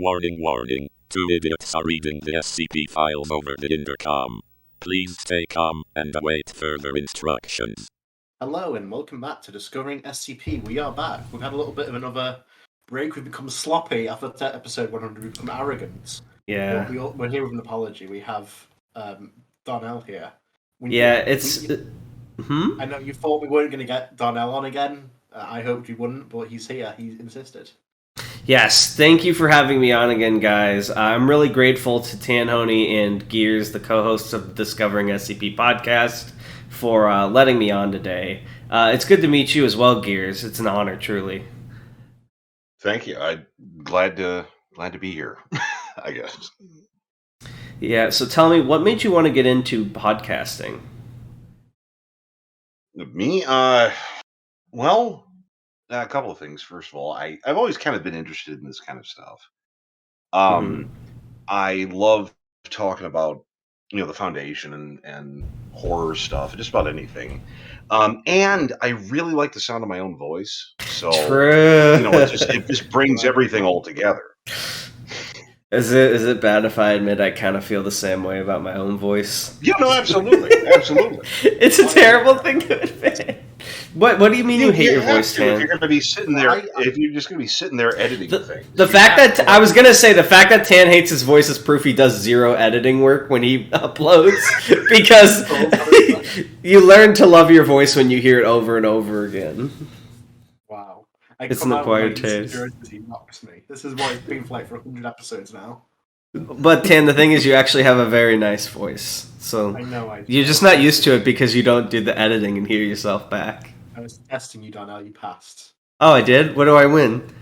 Warning, warning. Two idiots are reading the SCP files over the intercom. Please stay calm and await further instructions. Hello and welcome back to Discovering SCP. We are back. We've had a little bit of another break. We've become sloppy after episode 100. We've become arrogant. Yeah. We're here with an apology. We have Darnell here. I know you thought we weren't going to get Darnell on again. I hoped you wouldn't, but he's here. He insisted. Yes, thank you for having me on again, guys. I'm really grateful to Tanhoney and Gears, the co-hosts of the Discovering SCP podcast, for letting me on today. It's good to meet you as well, Gears. It's an honor, truly. Thank you. I'm glad to be here, I guess. Yeah, so tell me, what made you want to get into podcasting? Me? Well, a couple of things. First of all, I've always kind of been interested in this kind of stuff. I love talking about, the Foundation and horror stuff, just about anything. And I really like the sound of my own voice. So, True. it just brings everything all together. Is it bad if I admit I kind of feel the same way about my own voice? Yeah, no, absolutely. Absolutely. It's a terrible thing to admit. What do you mean you hate your voice, Tan? If you're going to be sitting there, if you're just going to be sitting there editing things. The fact that Tan hates his voice is proof he does zero editing work when he uploads, because you learn to love your voice when you hear it over and over again. Wow. It's an acquired taste. He knocks me. This is why it's been for 100 episodes now. But Tan, the thing is, you actually have a very nice voice. So I know. You're just not used to it because you don't do the editing and hear yourself back. I was testing you, Darnell. You passed. Oh, I did? What do I win?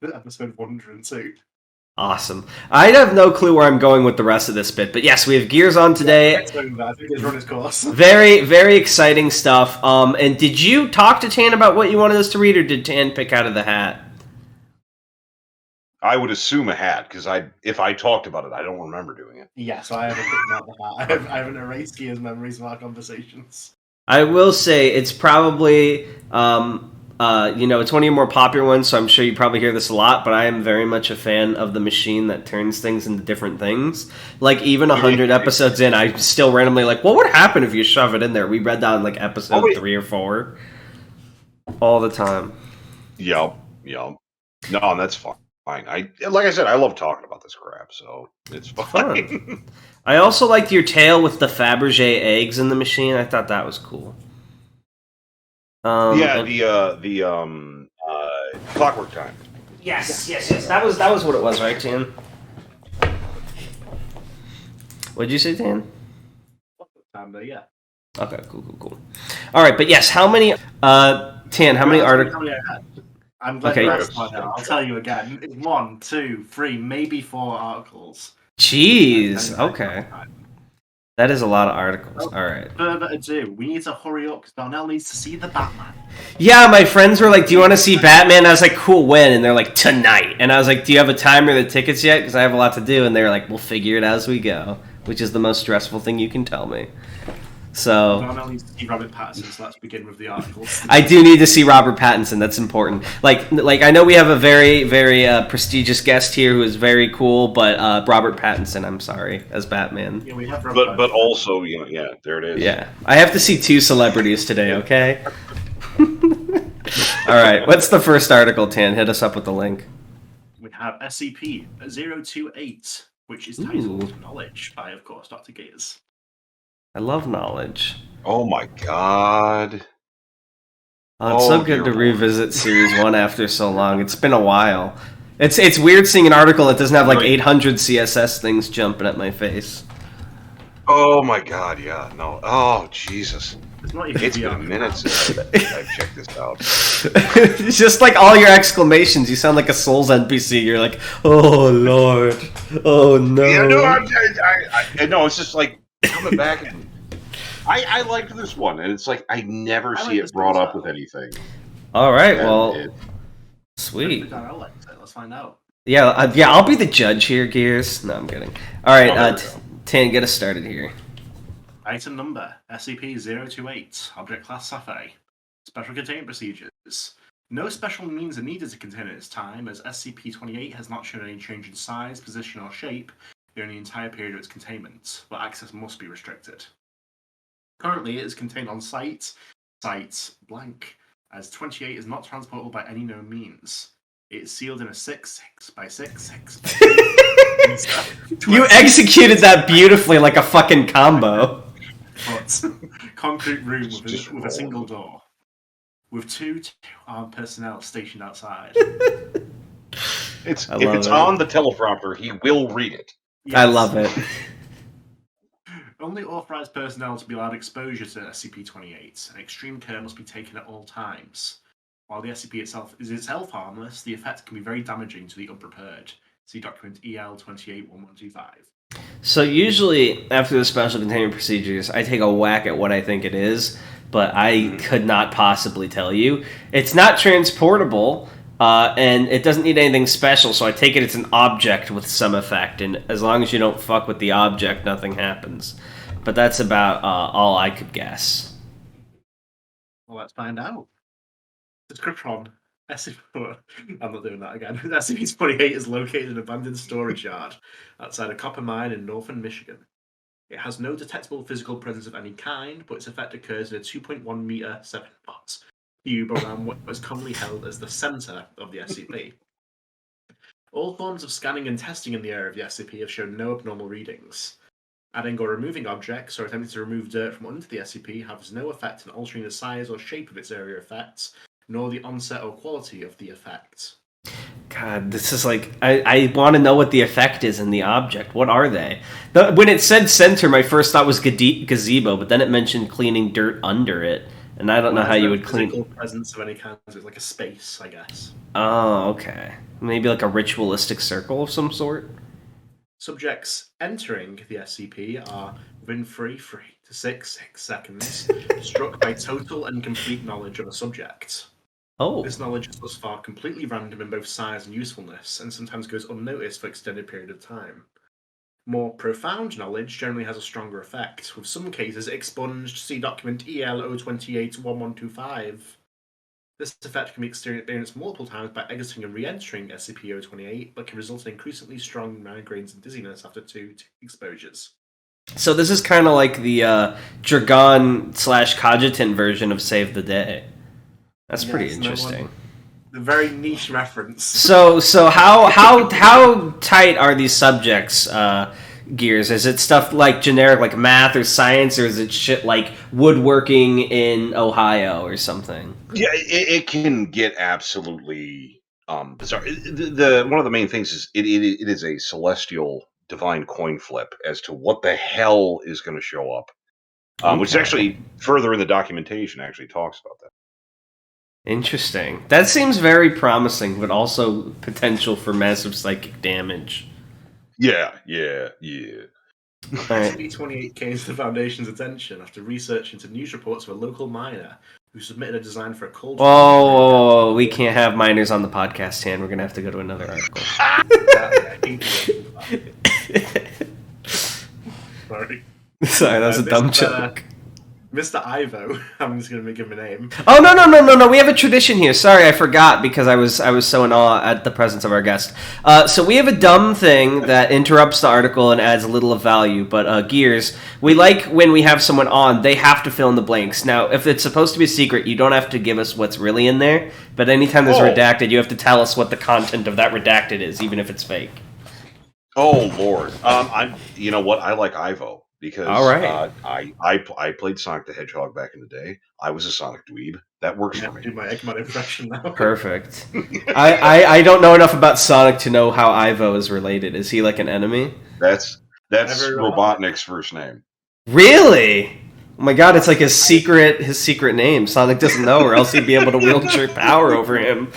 Episode 102. Awesome. I have no clue where I'm going with the rest of this bit, but yes, we have Gears on today. I think it's run his course. Very, very exciting stuff. And did you talk to Tan about what you wanted us to read, or did Tan pick out of the hat? I would assume a hat, because if I talked about it, I don't remember doing it. Yeah, so I haven't picked out the hat. I haven't erased Gears' memories of our conversations. I will say it's probably, it's one of your more popular ones, so I'm sure you probably hear this a lot, but I am very much a fan of the machine that turns things into different things. Like, even 100 episodes in, I'm still randomly like, what would happen if you shove it in there? We read that in, like, episode 3 or 4. All the time. Yep. No, that's fine. Like I said, I love talking about this crap, so it's fine. I also liked your tale with the Fabergé eggs in the machine. I thought that was cool. The Clockwork Time. Yes. That was what it was, right, Tan? What'd you say, Tan? Yeah. Okay, cool. All right, but yes, how many? Tan, how many articles? I'm glad you asked about that. I'll tell you again. 1, 2, 3, maybe 4 articles. Jeez. Okay. That is a lot of articles. All right. Further ado, we need to hurry up because Darnell needs to see the Batman. Yeah, my friends were like, "Do you want to see Batman?" I was like, "Cool, when?" And they're like, "Tonight." And I was like, "Do you have a time or the tickets yet?" Because I have a lot to do. And they're like, "We'll figure it as we go," which is the most stressful thing you can tell me. So Darnell needs to see Robert Pattinson, so let's begin with the articles. I do need to see Robert Pattinson. That's important. Like I know we have a very, very prestigious guest here who is very cool, but Robert Pattinson, I'm sorry, as Batman. Yeah, we have Robert But also, there it is. Yeah, I have to see 2 celebrities today. Okay. All right. What's the first article, Tan? Hit us up with the link. We have SCP-028, which is titled Knowledge by, of course, Dr. Gears. I love knowledge. Oh my god. It's so good to revisit Series 1 after so long. It's been a while. It's weird seeing an article that doesn't have like 800 CSS things jumping at my face. Oh my god, yeah. No. Oh, Jesus. It's been a minute since I've checked this out. It's just like all your exclamations. You sound like a Souls NPC. You're like, oh Lord. Oh no. Yeah, no, I know, it's just like coming back and I liked this one, and it's like I never see it brought up with anything. All right, sweet. Let's find out. Yeah, I'll be the judge here, Gears. No, I'm kidding. All right, Tan, get us started here. Item number, SCP-028, Object Class Sappy. Special Containment Procedures. No special means are needed to contain it at this time, as SCP-28 has not shown any change in size, position, or shape during the entire period of its containment, but access must be restricted. Currently, it is contained on site blank, as 28 is not transportable by any known means. It is sealed in a 6 by 6 You executed that beautifully like a fucking combo. Concrete room with a single door, with two armed personnel stationed outside. If it's on the teleprompter, he will read it. Yes. I love it. Only authorized personnel to be allowed exposure to SCP-28, and extreme care must be taken at all times. While the SCP is itself harmless, the effect can be very damaging to the unprepared. See document EL-28-1125. So usually, after the special containment procedures, I take a whack at what I think it is, but I could not possibly tell you. It's not transportable, and it doesn't need anything special, so I take it it's an object with some effect, and as long as you don't fuck with the object, nothing happens. But that's about all I could guess. Well, let's find out. Description. I'm not doing that again. SCP-28 is located in an abandoned storage yard outside a copper mine in northern Michigan. It has no detectable physical presence of any kind, but its effect occurs in a 2.1 meter 7 foot cube around what is commonly held as the center of the SCP. All forms of scanning and testing in the area of the SCP have shown no abnormal readings. Adding or removing objects or attempting to remove dirt from under the SCP has no effect in altering the size or shape of its area effects, nor the onset or quality of the effect. God, this is like... I want to know what the effect is in the object. What are they? When it said center, my first thought was gazebo, but then it mentioned cleaning dirt under it, and I don't know how you would clean... Physical presence of any kind, so it's like a space, I guess. Oh, okay. Maybe like a ritualistic circle of some sort? Subjects entering the SCP are within 3 to 6 seconds struck by total and complete knowledge of a subject. Oh. This knowledge is thus far completely random in both size and usefulness, and sometimes goes unnoticed for extended period of time. More profound knowledge generally has a stronger effect, with some cases expunged. See document EL-028-1125. This effect can be experienced multiple times by exiting and re-entering SCP-028, but can result in increasingly strong migraines and dizziness after 2 exposures. So this is kind of like the Dragon/Cogitant version of Save the Day. That's pretty interesting. The very niche reference. So how tight are these subjects, Gears? Is it stuff like generic like math or science, or is it shit like woodworking in Ohio or something? Yeah, it can get absolutely bizarre. One of the main things is it is a celestial divine coin flip as to what the hell is going to show up, which is actually further in the documentation actually talks about that. Interesting. That seems very promising, but also potential for massive psychic damage. Yeah. SCP-28 came to the Foundation's attention after research into news reports of a local miner who submitted a design for a cold... Oh, we can't have miners on the podcast, Han. We're going to have to go to another article. Sorry, that was a dumb joke. Mr. Ivo, I'm just going to give him a name. Oh, no, we have a tradition here. Sorry, I forgot because I was so in awe at the presence of our guest. So we have a dumb thing that interrupts the article and adds a little of value, but Gears, we like when we have someone on, they have to fill in the blanks. Now, if it's supposed to be a secret, you don't have to give us what's really in there, but anytime there's redacted, you have to tell us what the content of that redacted is, even if it's fake. Oh, Lord. You know what? I like Ivo. Because all right. I played Sonic the Hedgehog back in the day. I was a Sonic dweeb. That works for me. Do my Eggman impression now. Perfect. I don't know enough about Sonic to know how Ivo is related. Is he like an enemy? That's Robotnik's first name. Really? Oh my god, it's like his secret name. Sonic doesn't know, or else he'd be able to wield sheer power over him.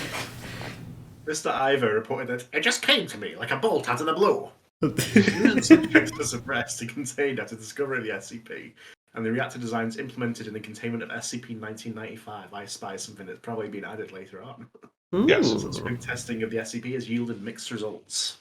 Mr. Ivo reported that it just came to me like a bolt out of the blue. The subject was suppressed and contained after discovering the SCP, and the reactor designs implemented in the containment of SCP-1995. I spy something that's probably been added later on. Yes. Subsequent testing of the SCP has yielded mixed results.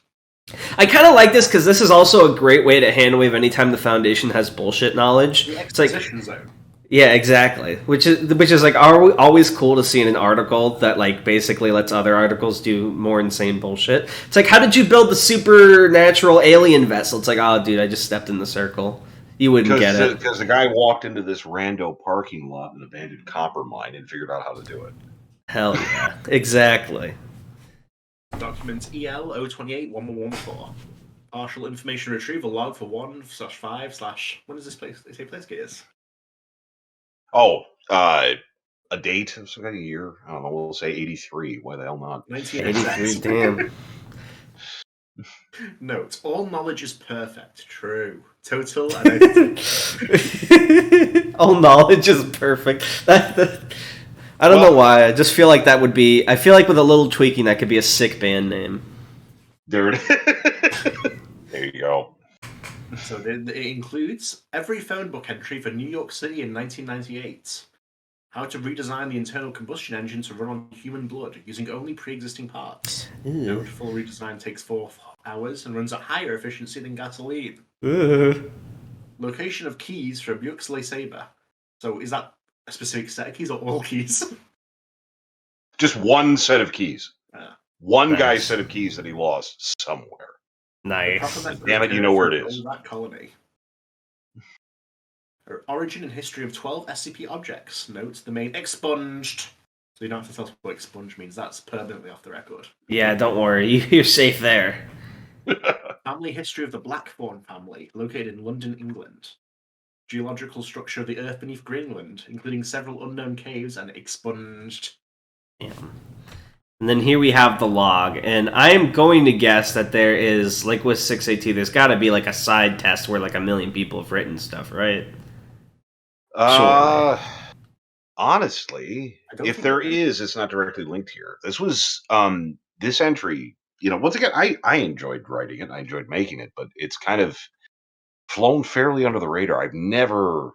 I kind of like this because this is also a great way to handwave anytime the Foundation has bullshit knowledge. The it's like exposition zone. Yeah, exactly. Which is like always cool to see in an article that like basically lets other articles do more insane bullshit. It's like, how did you build the supernatural alien vessel? It's like, oh, dude, I just stepped in the circle. You wouldn't get it because the guy walked into this rando parking lot in an abandoned copper mine and figured out how to do it. Hell yeah, exactly. Document EL 028-1114. Partial information retrieval log for 1/5/ when is this place? They say place gears. Oh, a date of some kind of year. I don't know. We'll say 83. Why the hell not? 1983. Damn. Note: all knowledge is perfect. True. Total. All knowledge is perfect. I don't know why. I just feel like that would be. I feel like with a little tweaking, that could be a sick band name. There you go. So it includes every phone book entry for New York City in 1998. How to redesign the internal combustion engine to run on human blood using only pre-existing parts. Note: full redesign takes 4 hours and runs at higher efficiency than gasoline. Location of keys for Buick's LeSabre. So is that a specific set of keys or all keys? Just one set of keys. One guy's set of keys that he lost somewhere. Nice. Damn it, you know where it is. That colony. Origin and history of 12 SCP objects. Note: the main expunged. So you don't have to tell us what expunge means. That's permanently off the record. Yeah, don't worry. You're safe there. Family history of the Blackthorn family, located in London, England. Geological structure of the earth beneath Greenland, including several unknown caves and expunged. Yeah. And then here we have the log, and I am going to guess that there is, like with 6AT, there's got to be like a side test where like 1 million people have written stuff, right? Honestly, if there is, it's not directly linked here. This was this entry. Once again, I enjoyed writing it. I enjoyed making it, but it's kind of flown fairly under the radar. I've never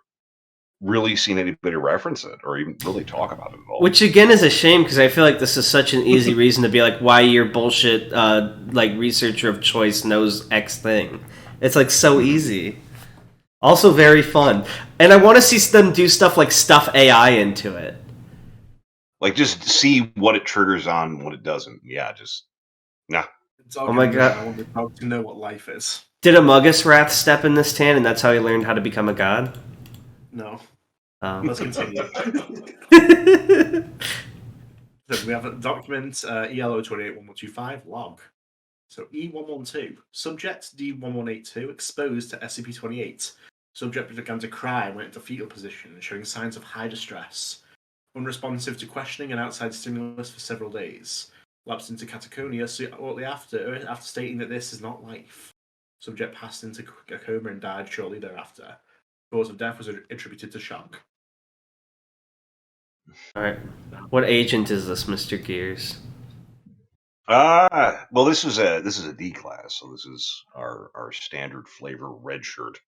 really seen anybody reference it or even really talk about it at all. Which again is a shame because I feel like this is such an easy reason to be like, why your bullshit like researcher of choice knows X thing. It's like so easy. Also very fun. And I want to see them do stuff like stuff AI into it. Like just see what it triggers on, what it doesn't. Yeah, just nah. Oh my god. I want the dog to know what life is. Did a Muggisrath step in this tan and that's how he learned how to become a god? No. Let's continue. So we have a document ELO 28-1125 log. So E112, subject D1182 exposed to SCP-28. Subject began to cry and went into fetal position, showing signs of high distress. Unresponsive to questioning and outside stimulus for several days. Lapsed into cataconia shortly after stating that this is not life. Subject passed into a coma and died shortly thereafter. Cause of death was attributed to shock. Alright. What agent is this, Mr. Gears? Well, this is a D class, so this is our standard flavor red shirt.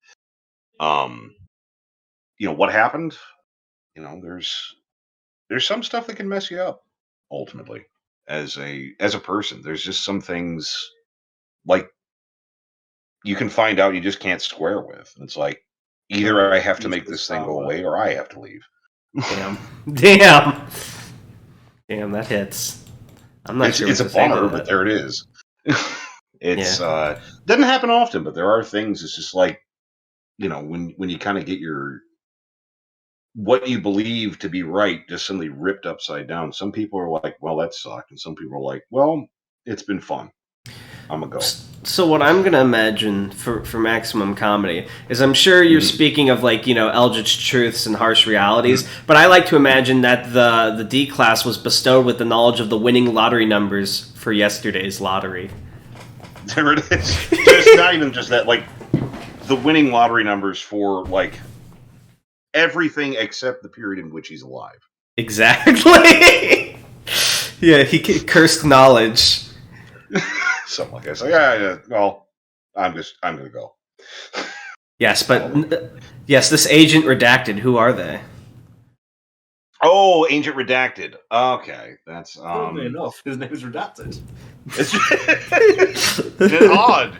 What happened? There's some stuff that can mess you up ultimately as a person. There's just some things like you can find out you just can't square with. It's like either I have to make this thing go away or I have to leave. Damn, that hits. I'm not sure. It's a bummer, but there it is. It's doesn't happen often, but there are things. It's just like when you kind of get what you believe to be right just suddenly ripped upside down. Some people are like, "Well, that sucked," and some people are like, "Well, it's been fun. I'm gonna go." So what I'm gonna imagine for maximum comedy is I'm sure you're speaking of like eldritch truths and harsh realities, but I like to imagine that the D class was bestowed with the knowledge of the winning lottery numbers for yesterday's lottery. There it is. So it's not even just that, like the winning lottery numbers for like everything except the period in which he's alive. Exactly. Yeah, he cursed knowledge. Something like that. So yeah. Well, I'm gonna go. Yes, but yes, this agent redacted. Who are they? Oh, Agent Redacted. Okay, that's enough. His name is Redacted. It's odd.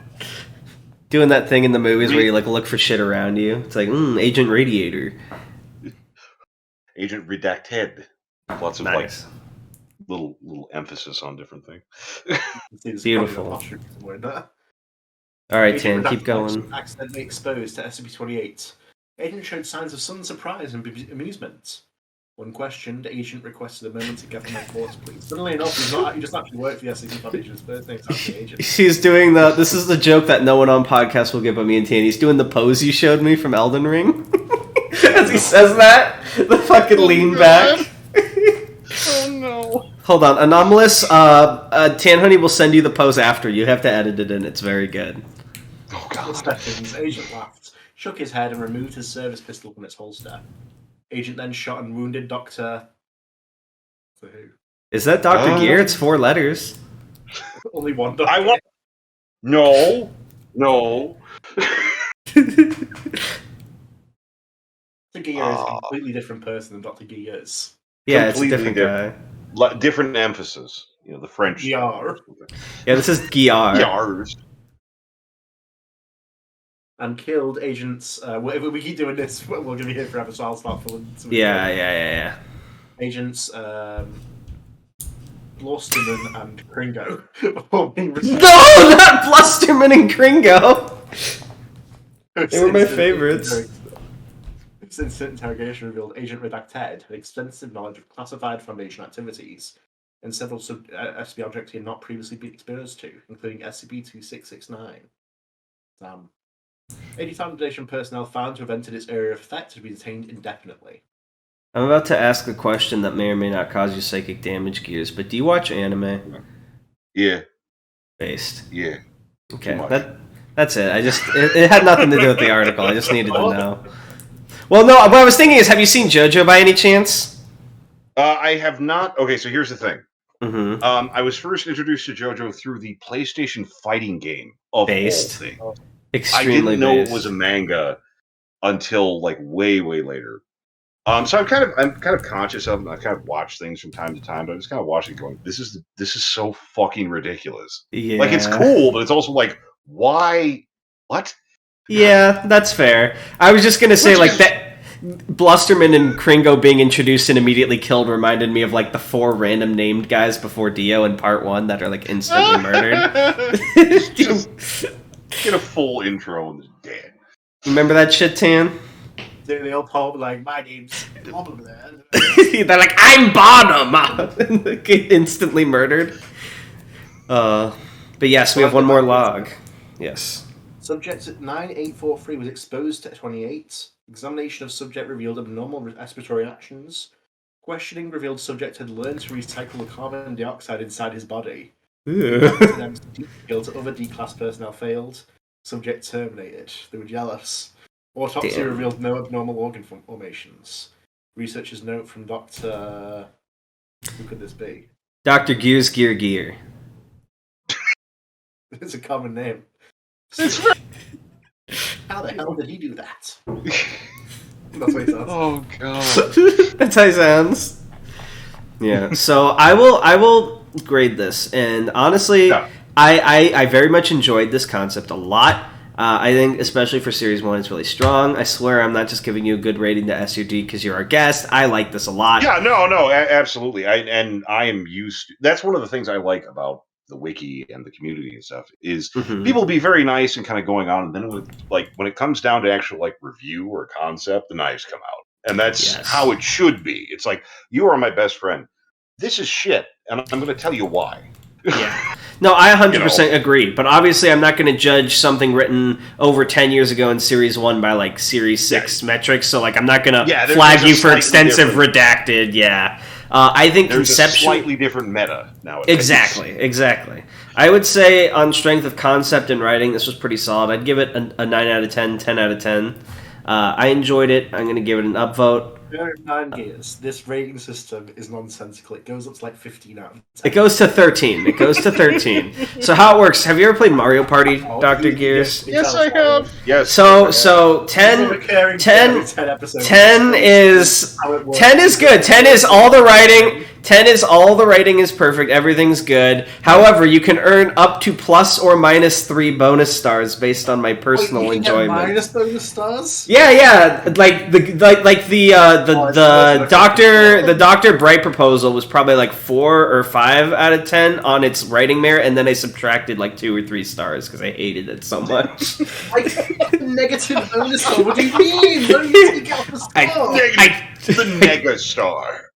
Doing that thing in the movies where you like look for shit around you. It's like Agent Radiator. Agent Redacted. Lots of Nice. like little emphasis on different things. Beautiful. All Alright, Tan, keep going. Accidentally exposed to SCP-28. Agent showed signs of sudden surprise and amusement. When questioned, Agent requested a moment to gather my thoughts, please. Funnily enough, he just actually worked for the SCP Foundation. His first name's actually Agent. He's doing this is the joke that no one on podcast will get but me and Tan. He's doing the pose you showed me from Elden Ring. As he says that, the fucking lean back. Oh no. Hold on, Anomalous, Tan Honey will send you the pose after. You have to edit it in, it's very good. Oh god. Seconds, Agent laughed, shook his head, and removed his service pistol from its holster. Agent then shot and wounded Dr. For who? Is that Dr. Gear? It's 4 letters. Only one Dr. I want. No. Dr. Gear is a completely different person than Dr. Gear is. Yeah, it's a Completely different guy. Different emphasis. You know, the French. Gear. Yeah, this is Gear. Yars. And killed agents. If we keep doing this, we're going to be here forever, so I'll start filling some. Yeah. Agents Blusterman and Kringo. No, not Blusterman and Kringo! They were my favorites. This instant interrogation revealed Agent Redacted had extensive knowledge of classified Foundation activities and several SCP objects he had not previously been exposed to, including SCP-2669. 80 Foundation personnel found to have entered its area of effect to be detained indefinitely. I'm about to ask a question that may or may not cause you psychic damage, Gears, but do you watch anime? Yeah. Based. Yeah. Okay, that's it. It had nothing to do with the article. I just needed to know. Well, no, what I was thinking is, have you seen JoJo by any chance? I have not. Okay, so here's the thing. Mm-hmm. I was first introduced to JoJo through the PlayStation fighting game of Based. all things. Extremely I didn't know based. it was a manga until like way later. So I'm kind of conscious of them. I kind of watch things from time to time, but I'm just kind of watching, going, "This is so fucking ridiculous." Yeah. Like, it's cool, but it's also like, why? What? Yeah, that's fair. I was just gonna say, like, that Blusterman and Kringo being introduced and immediately killed reminded me of like the 4 random named guys before Dio in part 1 that are like instantly murdered. Get a full intro and they're dead. Remember that shit, Tan? They all call like, my name's Bottom there. They're like, I'm Bottom! Get instantly murdered. But yes, we have one more log. Yes. Subject 9843 was exposed to 28. Examination of subject revealed abnormal respiratory actions. Questioning revealed subject had learned to recycle the carbon dioxide inside his body. Revealed other D-class personnel failed. Subject terminated. They were jealous. Autopsy revealed no abnormal organ formations. Researchers note from Dr. Who could this be? Dr. Gear. It's a common name. How the hell did he do that? That's what he sounds. Oh god. That's how he sounds. Yeah. So I will grade this, and honestly, Yeah. I very much enjoyed this concept a lot. I think, especially for Series 1, it's really strong. I swear I'm not just giving you a good rating to SUD because you're our guest. I like this a lot. Yeah, no, absolutely. I am used to, that's one of the things I like about the wiki and the community and stuff is people be very nice and kind of going on, and then when it comes down to actual like review or concept, the knives come out. And that's how it should be. It's like, you are my best friend. This is shit, and I'm going to tell you why. Yeah. No, I 100% agree. But obviously, I'm not going to judge something written over 10 years ago in Series 1 by, like, Series 6 metrics. So, like, I'm not going to flag you for extensive redacted. Yeah. I think there's conceptual... a slightly different meta nowadays. Exactly. I would say, on strength of concept and writing, this was pretty solid. I'd give it a 9 out of 10, 10 out of 10. I enjoyed it. I'm going to give it an upvote. Bear in mind, Gears, this rating system is nonsensical. It goes up to like 15 out of 10. It goes to 13. So how it works, have you ever played Mario Party, Dr. Gears? Yes, I have. Yes. So 10 is good. 10 is all the writing. 10 is all the writing is perfect, everything's good. However, you can earn up to plus or minus 3 bonus stars based on my personal you can enjoyment. Get minus bonus stars? Yeah, like the Dr. Bright proposal was probably like 4 or 5 out of 10 on its writing merit, and then I subtracted like 2 or 3 stars because I hated it so much. Like negative bonus star? What do you mean? What do you take out the star? The Mega Star.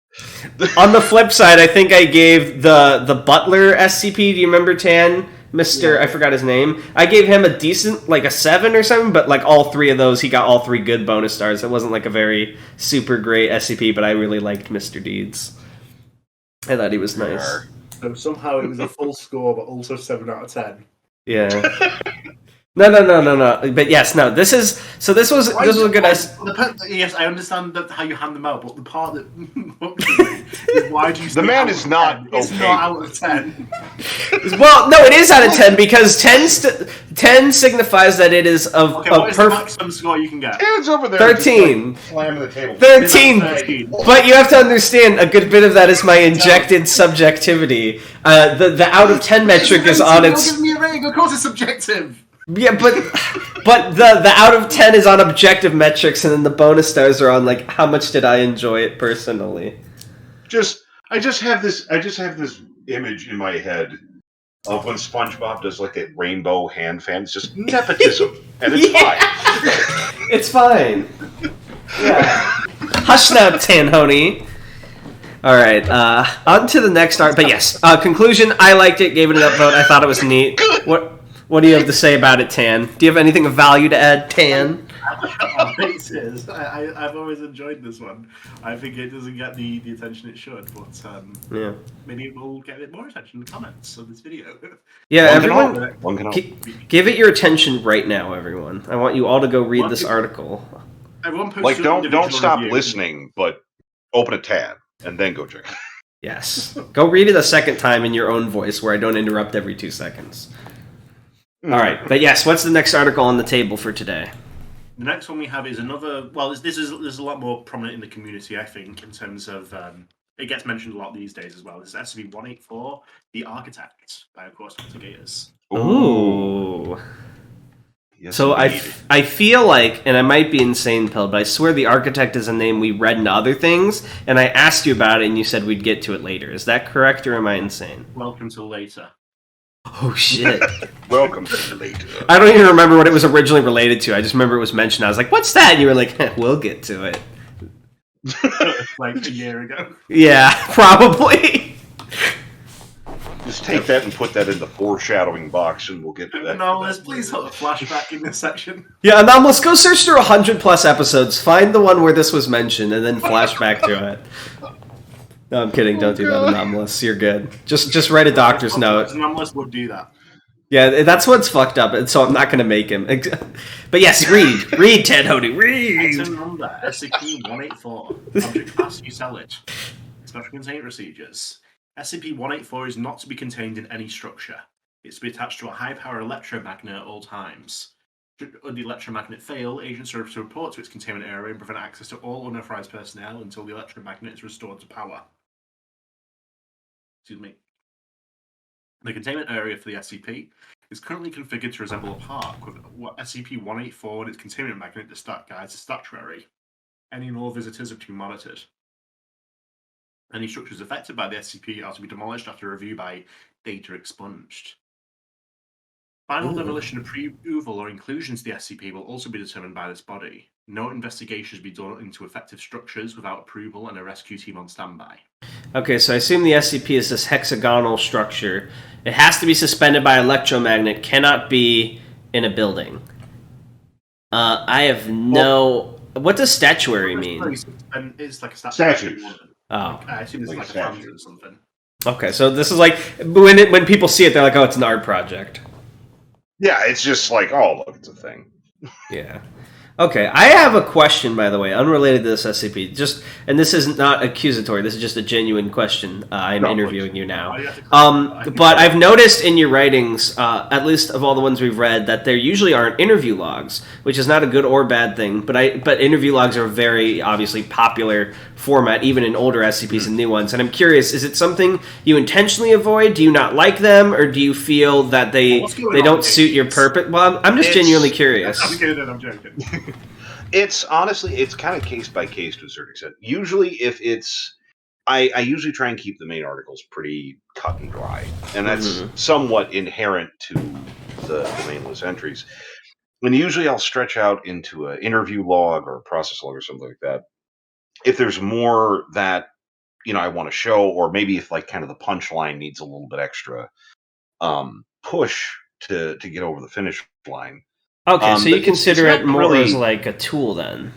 On the flip side, I think I gave the Butler SCP. Do you remember Tan? I forgot his name. I gave him a decent, like a 7 or something, but like all 3 of those, he got all 3 good bonus stars. It wasn't like a very super great SCP, but I really liked Mr. Deeds. I thought he was nice. So somehow it was a full score, but also 7 out of 10. Yeah. No. But yes, no. This was a good. Yes, I understand how you hand them out, but the part that is why do you? The man is not okay. It's not out of 10. Well, no, it is out of 10 because 10 signifies that it is of okay, what is the maximum score you can get? It's over there. 13. Slamming the table. 13. But you have to understand, a good bit of that is my injected subjectivity. The out of 10 metric is on its. Don't give me a rating. Of course, it's subjective. Yeah, but the out of 10 is on objective metrics, and then the bonus stars are on like how much did I enjoy it personally. I just have this image in my head of when SpongeBob does like that rainbow hand fan. It's just nepotism, and it's fine. It's fine. Yeah. Hush now, Tanhoney. All right, on to the next art. But yes, conclusion. I liked it. Gave it an upvote. I thought it was neat. What do you have to say about it, Tan? Do you have anything of value to add, Tan? I've always enjoyed this one. I think it doesn't get the attention it should, but maybe it will get a bit more attention in the comments of this video. Yeah, everyone, give it your attention right now, everyone. I want you all to go read this article. Like, don't stop listening, but open a tab and then go check it. Yes. Go read it a second time in your own voice where I don't interrupt every 2 seconds. All right, but yes, what's the next article on the table for today? The next one we have is another. Well, this is a lot more prominent in the community, I think, in terms of it gets mentioned a lot these days as well. This is SCP-184, The Architect, by of course DrGears. Ooh. Yes, so I feel like, and I might be insane, Pill, but I swear The Architect is a name we read in other things, and I asked you about it, and you said we'd get to it later. Is that correct, or am I insane? Welcome to later. Oh, shit. Welcome to later. I don't even remember what it was originally related to. I just remember it was mentioned. I was like, what's that? And you were like, we'll get to it. Like a year ago. Yeah, probably. Just take that and put that in the foreshadowing box, and we'll get to that. Anomalous, please put a flashback in this section. Yeah, Anomalous, go search through 100+ episodes, find the one where this was mentioned, and then flash back to it. No, I'm kidding. Don't do that, Anomalous. You're good. Just write a doctor's note. Anomalous would do that. Yeah, that's what's fucked up, and so I'm not going to make him. But yes, read, Ted Hody, read. Item number SCP-184. Object class, you sell it. Special containment procedures. SCP-184 is not to be contained in any structure. It's to be attached to a high-power electromagnet at all times. Should the electromagnet fail, agents are to report to its containment area and prevent access to all unauthorized personnel until the electromagnet is restored to power. Excuse me. The containment area for the SCP is currently configured to resemble a park, with SCP-184 and its containment magnet guides a statuary. Any and all visitors are to be monitored. Any structures affected by the SCP are to be demolished after review by data expunged. Final demolition approval or inclusion to the SCP will also be determined by this body. No investigation should be done into effective structures without approval and a rescue team on standby. Okay, so I assume the SCP is this hexagonal structure. It has to be suspended by electromagnet, cannot be in a building. I have no... What does statuary mean? It's like a statue. Oh. I assume it's like a fountain or something. Okay, so this is like... When people see it, they're like, oh, it's an art project. Yeah, it's just like, oh, look, it's a thing. Yeah. Okay, I have a question, by the way, unrelated to this SCP. And this is not accusatory. This is just a genuine question. I'm interviewing you now. But I've noticed in your writings, at least of all the ones we've read, that there usually aren't interview logs, which is not a good or bad thing. But interview logs are a very obviously popular format, even in older SCPs and new ones. And I'm curious, is it something you intentionally avoid? Do you not like them, or do you feel that they don't suit your purpose? Well, I'm just genuinely curious. I'm kidding. I'm joking. It's honestly, it's kind of case by case to a certain extent. Usually, if it's, I usually try and keep the main articles pretty cut and dry, and that's somewhat inherent to the mainless entries. And usually, I'll stretch out into an interview log or a process log or something like that. If there's more that I want to show, or maybe if like kind of the punchline needs a little bit extra push to get over the finish line. Okay, so you consider it more really, as like a tool then?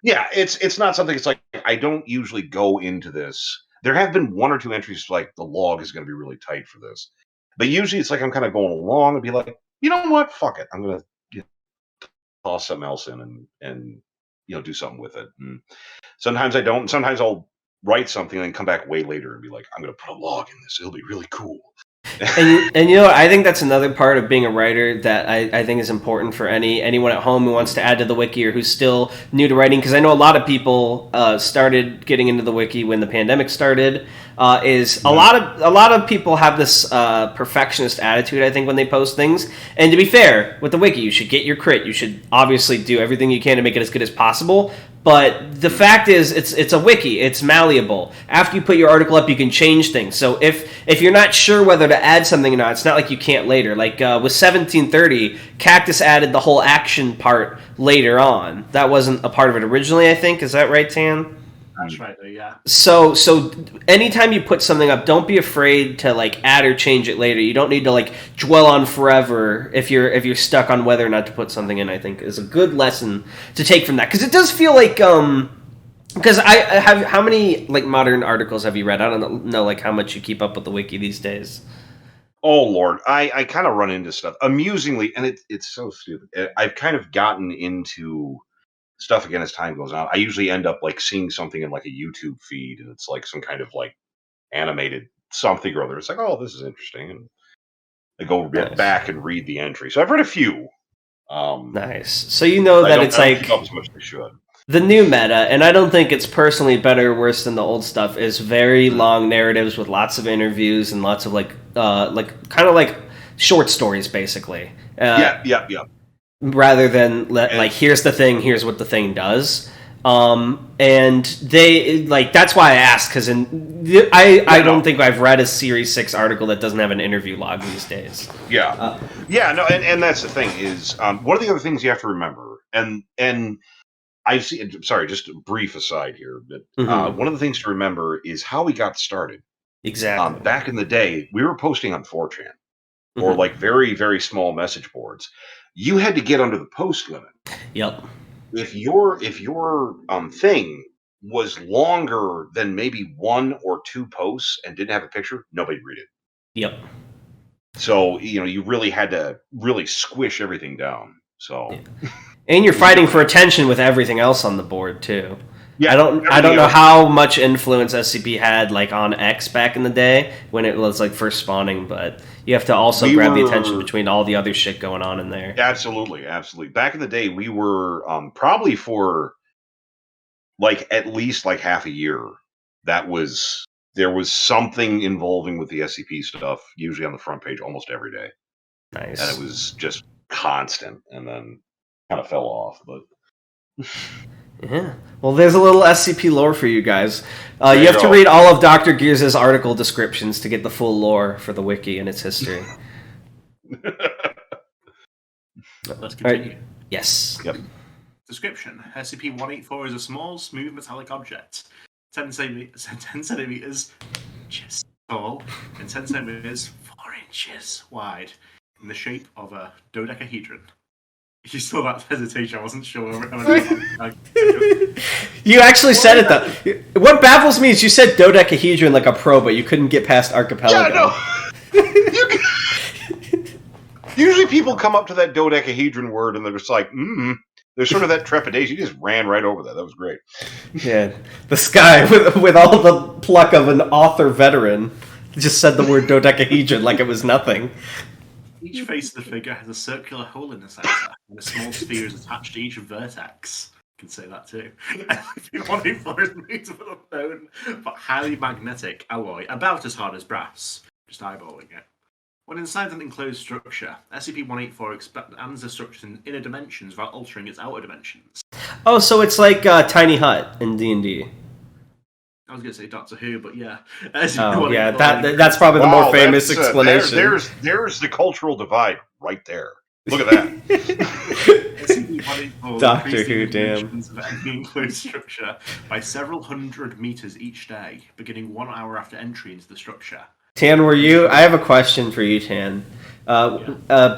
Yeah, it's not something. It's like I don't usually go into this. There have been one or two entries like the log is going to be really tight for this, but usually it's like I'm kind of going along and be like, you know what, fuck it, I'm going to toss something else in and do something with it. And sometimes I don't. Sometimes I'll write something and then come back way later and be like, I'm going to put a log in this. It'll be really cool. and I think that's another part of being a writer that I think is important for anyone at home who wants to add to the wiki or who's still new to writing, because I know a lot of people started getting into the wiki when the pandemic started. A lot of people have this perfectionist attitude, I think, when they post things. And to be fair, with the wiki, you should get your crit. You should obviously do everything you can to make it as good as possible. But the fact is, it's a wiki. It's malleable. After you put your article up, you can change things. So if you're not sure whether to add something or not, it's not like you can't later. Like with 1730, Cactus added the whole action part later on. That wasn't a part of it originally, I think. Is that right, Tan? That's right, yeah. So anytime you put something up, don't be afraid to like add or change it later. You don't need to like dwell on forever if you're stuck on whether or not to put something in. I think is a good lesson to take from that, because it does feel like because I have, how many like modern articles have you read? I don't know like how much you keep up with the wiki these days. Oh Lord, I kind of run into stuff amusingly, and it's so stupid. I've kind of gotten into stuff again as time goes on. I usually end up like seeing something in like a YouTube feed, and it's like some kind of like animated something or other. It's like, oh, this is interesting, and I go back and read the entry. So I've read a few. Nice. So that it's like keep up as much as I should. The new meta, and I don't think it's personally better or worse than the old stuff, is very long narratives with lots of interviews and lots of like kind of like short stories, basically. Yeah. Rather than here's the thing, here's what the thing does. And they that's why I asked, because I don't think I've read a Series 6 article that doesn't have an interview log these days. And that's the thing is one of the other things you have to remember, and I see. Sorry, just a brief aside here, but one of the things to remember is how we got started. Exactly. Back in the day, we were posting on 4chan or like very, very small message boards. You had to get under the post limit. Yep. If your thing was longer than maybe 1 or 2 posts and didn't have a picture, nobody'd read it. Yep. So you really had to really squish everything down. So. Yeah. And you're fighting for attention with everything else on the board too. Yeah, I don't know how much influence SCP had like on X back in the day when it was like first spawning, but you have to also grab the attention between all the other shit going on in there. Absolutely. Back in the day, we were probably for like at least like half a year. There was something involving with the SCP stuff, usually on the front page almost every day. Nice. And it was just constant, and then kind of fell off, but. Yeah. Well, there's a little SCP lore for you guys. You have to read all of DrGears' article descriptions to get the full lore for the wiki and its history. Let's continue. Right. Yes. Yep. Description. SCP-184 is a small, smooth metallic object. 10 centimeters inches tall and 10 centimeters 4 inches wide, in the shape of a dodecahedron. You saw that hesitation. I wasn't sure. You actually said it though. What baffles me is you said dodecahedron like a pro, but you couldn't get past archipelago. Yeah, no. Usually people come up to that dodecahedron word and they're just like, There's sort of that trepidation. He just ran right over that. That was great. Yeah, this guy with all the pluck of an author veteran just said the word dodecahedron like it was nothing. Each face of the figure has a circular hole in the center, and a small sphere is attached to each vertex. You can say that too. SCP-184 is made of an unknown but highly magnetic alloy, about as hard as brass. Just eyeballing it. When inside an enclosed structure, SCP-184 expands the structure in inner dimensions without altering its outer dimensions. Oh, so it's like Tiny Hut in D&D. I was going to say Doctor Who, but yeah. Oh, yeah, that's probably the more famous explanation. There's the cultural divide right there. Look at that. Doctor Who, damn. Of any enclosed structure by several hundred meters each day, beginning 1 hour after entry into the structure. Tan, I have a question for you, Tan.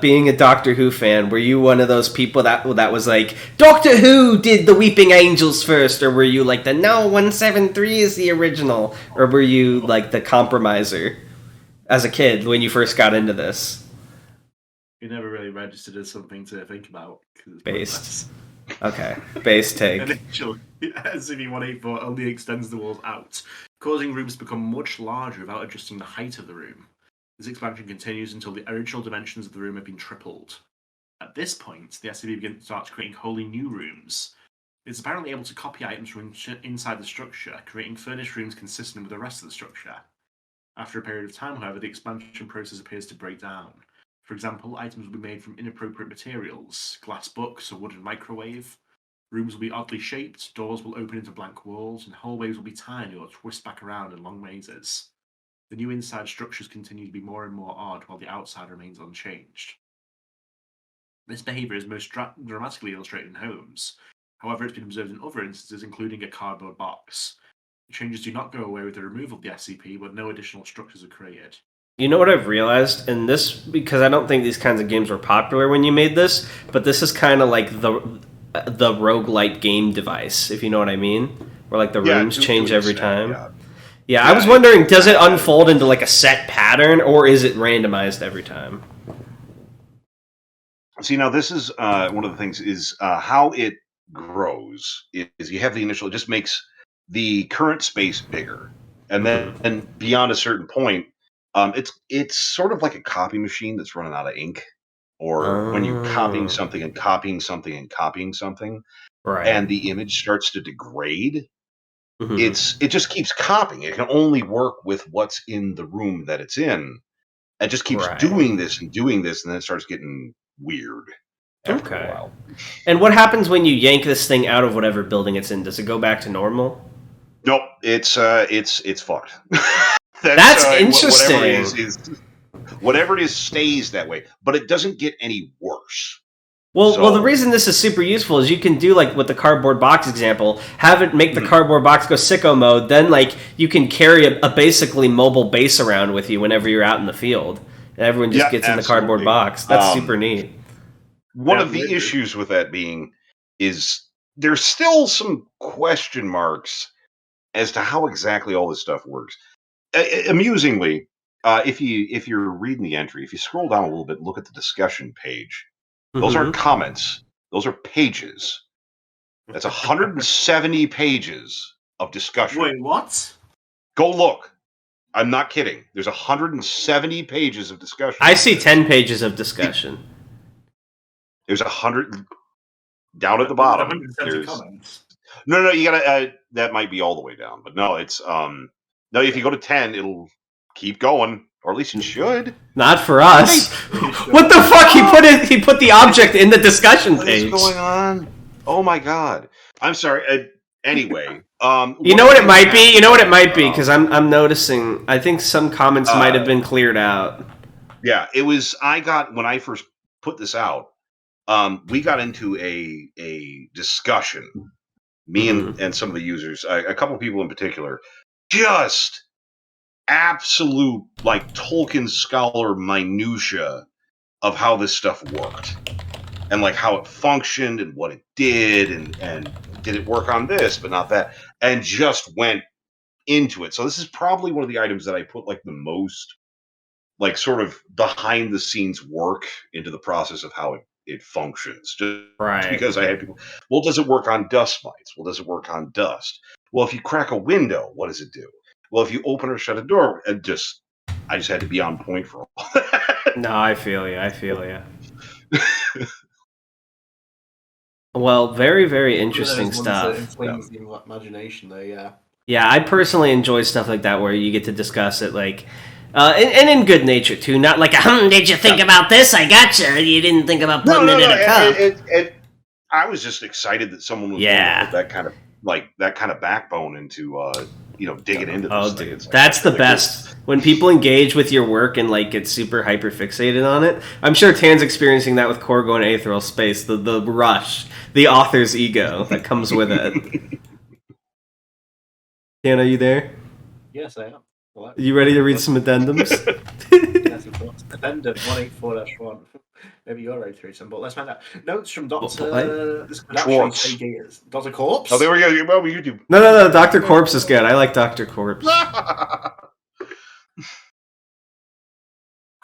Being a Doctor Who fan, were you one of those people that was like, Doctor Who did the Weeping Angels first, or were you like no, 173 is the original, or were you like the compromiser as a kid when you first got into this? You never really registered as something to think about. Based. Okay, base take. Initially, SCP-184 only extends the walls out, causing rooms to become much larger without adjusting the height of the room. This expansion continues until the original dimensions of the room have been tripled. At this point, the SCP starts creating wholly new rooms. It's apparently able to copy items from inside the structure, creating furnished rooms consistent with the rest of the structure. After a period of time, however, the expansion process appears to break down. For example, items will be made from inappropriate materials, glass books, a wooden microwave. Rooms will be oddly shaped, doors will open into blank walls, and hallways will be tiny or twist back around in long mazes. The new inside structures continue to be more and more odd, while the outside remains unchanged. This behaviour is most dramatically illustrated in homes. However, it's been observed in other instances, including a cardboard box. The changes do not go away with the removal of the SCP, but no additional structures are created. You know what I've realized? And this, because I don't think these kinds of games were popular when you made this, but this is kind of like the roguelite game device, if you know what I mean? Where like the rooms change every time. Yeah, I was wondering, does it unfold into like a set pattern, or is it randomized every time? See, now this is one of the things is how it grows is you have the initial, it just makes the current space bigger. And then beyond a certain point, it's sort of like a copy machine that's running out of ink. Or when you're copying something and copying something and copying something, right, and the image starts to degrade, it just keeps copying. It can only work with what's in the room that it's in. It just keeps doing this, and then it starts getting weird after a while. And what happens when you yank this thing out of whatever building it's in? Does it go back to normal? Nope, it's fucked. That's interesting. Whatever it is stays that way, but it doesn't get any worse. Well, the reason this is super useful is you can do like with the cardboard box example, have it make the cardboard box go sicko mode. Then like you can carry a basically mobile base around with you whenever you're out in the field, and everyone just gets in the cardboard box. That's super neat. One of the issues with that being is there's still some question marks as to how exactly all this stuff works. Amusingly, if you're reading the entry, if you scroll down a little bit and look at the discussion page, those aren't comments; those are pages. That's 170 pages of discussion. Wait, what? Go look. I'm not kidding. There's 170 pages of discussion. I see 10 pages of discussion. There's 100 down at the bottom. 170 comments. No, you gotta. That might be all the way down, but no, it's no. If you go to 10, it'll keep going, or at least it should. Not for us. What the fuck? He put the object in the discussion page. What is going on? Oh my god! I'm sorry. Anyway, you know what it might be. You know what it might be because I'm noticing. I think some comments might have been cleared out. Yeah, it was. When I first put this out. We got into a discussion, me and some of the users, a couple of people in particular, just absolute like Tolkien scholar minutia of how this stuff worked and like how it functioned and what it did and did it work on this but not that, and just went into it. So this is probably one of the items that I put like the most like sort of behind the scenes work into the process of how it it functions. Just Right. because I had people, well, does it work on dust mites? Well, does it work on dust? Well, if you crack a window, what does it do? Well, if you open or shut a door, I just had to be on point for all that. No, I feel you. Well, very, very interesting stuff. That inflames the imagination, though. Yeah. Yeah, I personally enjoy stuff like that where you get to discuss it, like, and in good nature too. Not like, did you think about this? I gotcha. You didn't think about putting it in a cup. I was just excited that someone was willing to put that kind of backbone into digging into this. Oh, dude, that's the best. When people engage with your work and like get super hyper fixated on it. I'm sure Tan's experiencing that with Corgo and Aetheral Space. The rush, the author's ego that comes with it. Tan, are you there? Yes, I am. Hello. You ready to read some addendums? Yes, of course. Addendum 184-1. Maybe you're ready to read some, but let's find out. Notes from Dr. This could actually say Gears. Dr. Corpse? Oh, there we go. Well, you do. No. Dr. Corpse is good. I like Dr. Corpse. I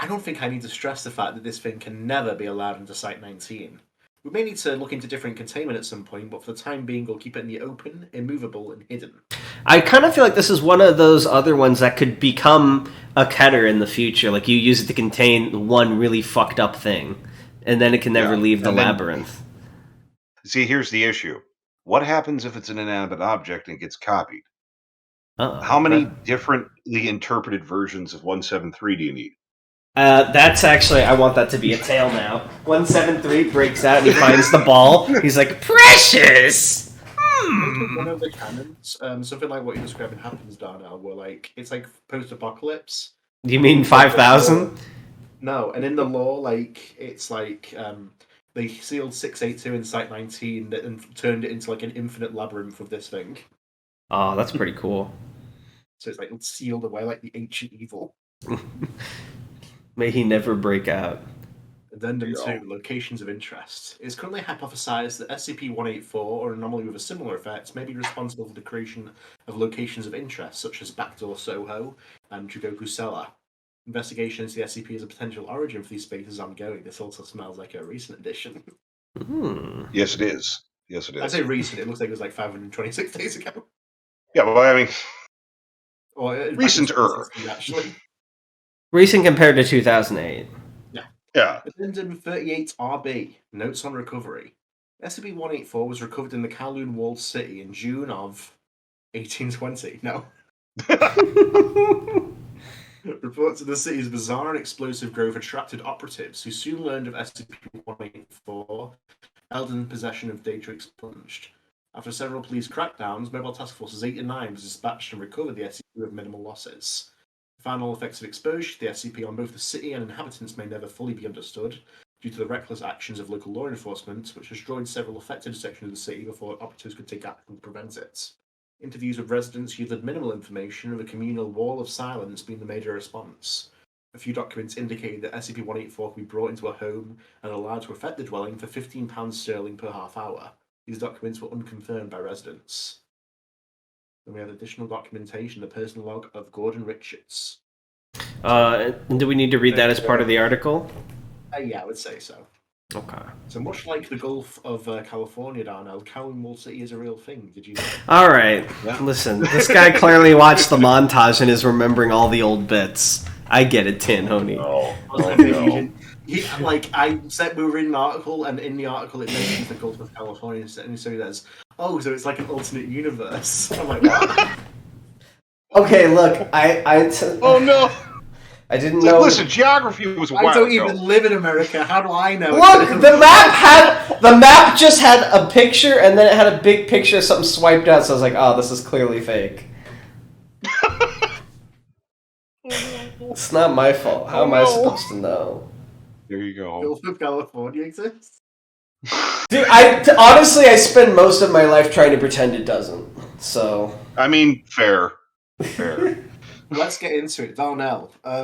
don't think I need to stress the fact that this thing can never be allowed into Site-19. We may need to look into different containment at some point, but for the time being, we'll keep it in the open, immovable, and hidden. I kind of feel like this is one of those other ones that could become a Keter in the future. Like, you use it to contain one really fucked up thing, and then it can never leave the labyrinth. See, here's the issue. What happens if it's an inanimate object and gets copied? How many differently interpreted versions of 173 do you need? That's actually, I want that to be a tale now. 173 breaks out and he finds the ball. He's like, precious! One of the canons, something like what you're describing happens, Darnell, where like it's like post-apocalypse. You mean 5,000? No, and in the lore, like it's like they sealed 682 in Site-19 and turned it into like an infinite labyrinth of this thing. Oh, that's pretty cool. So it's like sealed away like the ancient evil. May he never break out. Addendum 2, Locations of Interest. It is currently hypothesized that SCP-184, or an anomaly with a similar effect, may be responsible for the creation of locations of interest, such as Backdoor Soho and Jugoku Cellar. Investigation into the SCP as a potential origin for these spaces is ongoing. This also smells like a recent addition. Yes, it is. I say recent, it looks like it was like 526 days ago. Yeah, well, I mean... Or recent-er. Actually. Recent compared to 2008. Yeah. Addendum 38RB, Notes on Recovery. SCP-184 was recovered in the Kowloon Walled City in June of 1820. No. Reports of the city's bizarre and explosive growth attracted operatives, who soon learned of SCP-184, held in possession of data expunged. After several police crackdowns, Mobile Task Forces 8 and 9 was dispatched and recovered the SCP with minimal losses. The final effects of exposure to the SCP on both the city and inhabitants may never fully be understood, due to the reckless actions of local law enforcement, which destroyed several affected sections of the city before operatives could take action to prevent it. Interviews with residents yielded minimal information, with a communal wall of silence being the major response. A few documents indicated that SCP-184 could be brought into a home and allowed to affect the dwelling for £15 sterling per half hour. These documents were unconfirmed by residents. Then we have additional documentation, the personal log of Gordon Richards. Do we need to read that as part of the article? Yeah, I would say so. Okay. So much like the Gulf of California, Darnell, Kowloon Walled City is a real thing. Did you know? All right. Yeah. Listen, this guy clearly watched the montage and is remembering all the old bits. I get it, Tin Honey. No. I said we were reading an article, and in the article it mentions the Gulf of California, and so there's, so it's like an alternate universe. I'm like, what? Okay, look, oh no! I didn't know. Listen, geography was a while I don't even live in America. How do I know? Look, the map just had a picture, and then it had a big picture of something swiped out. So I was like, oh, this is clearly fake. It's not my fault. How am I supposed to know? There you go. Gulf of California exists? Dude, honestly, I spend most of my life trying to pretend it doesn't. So. I mean, fair. Let's get into it. Darnell, why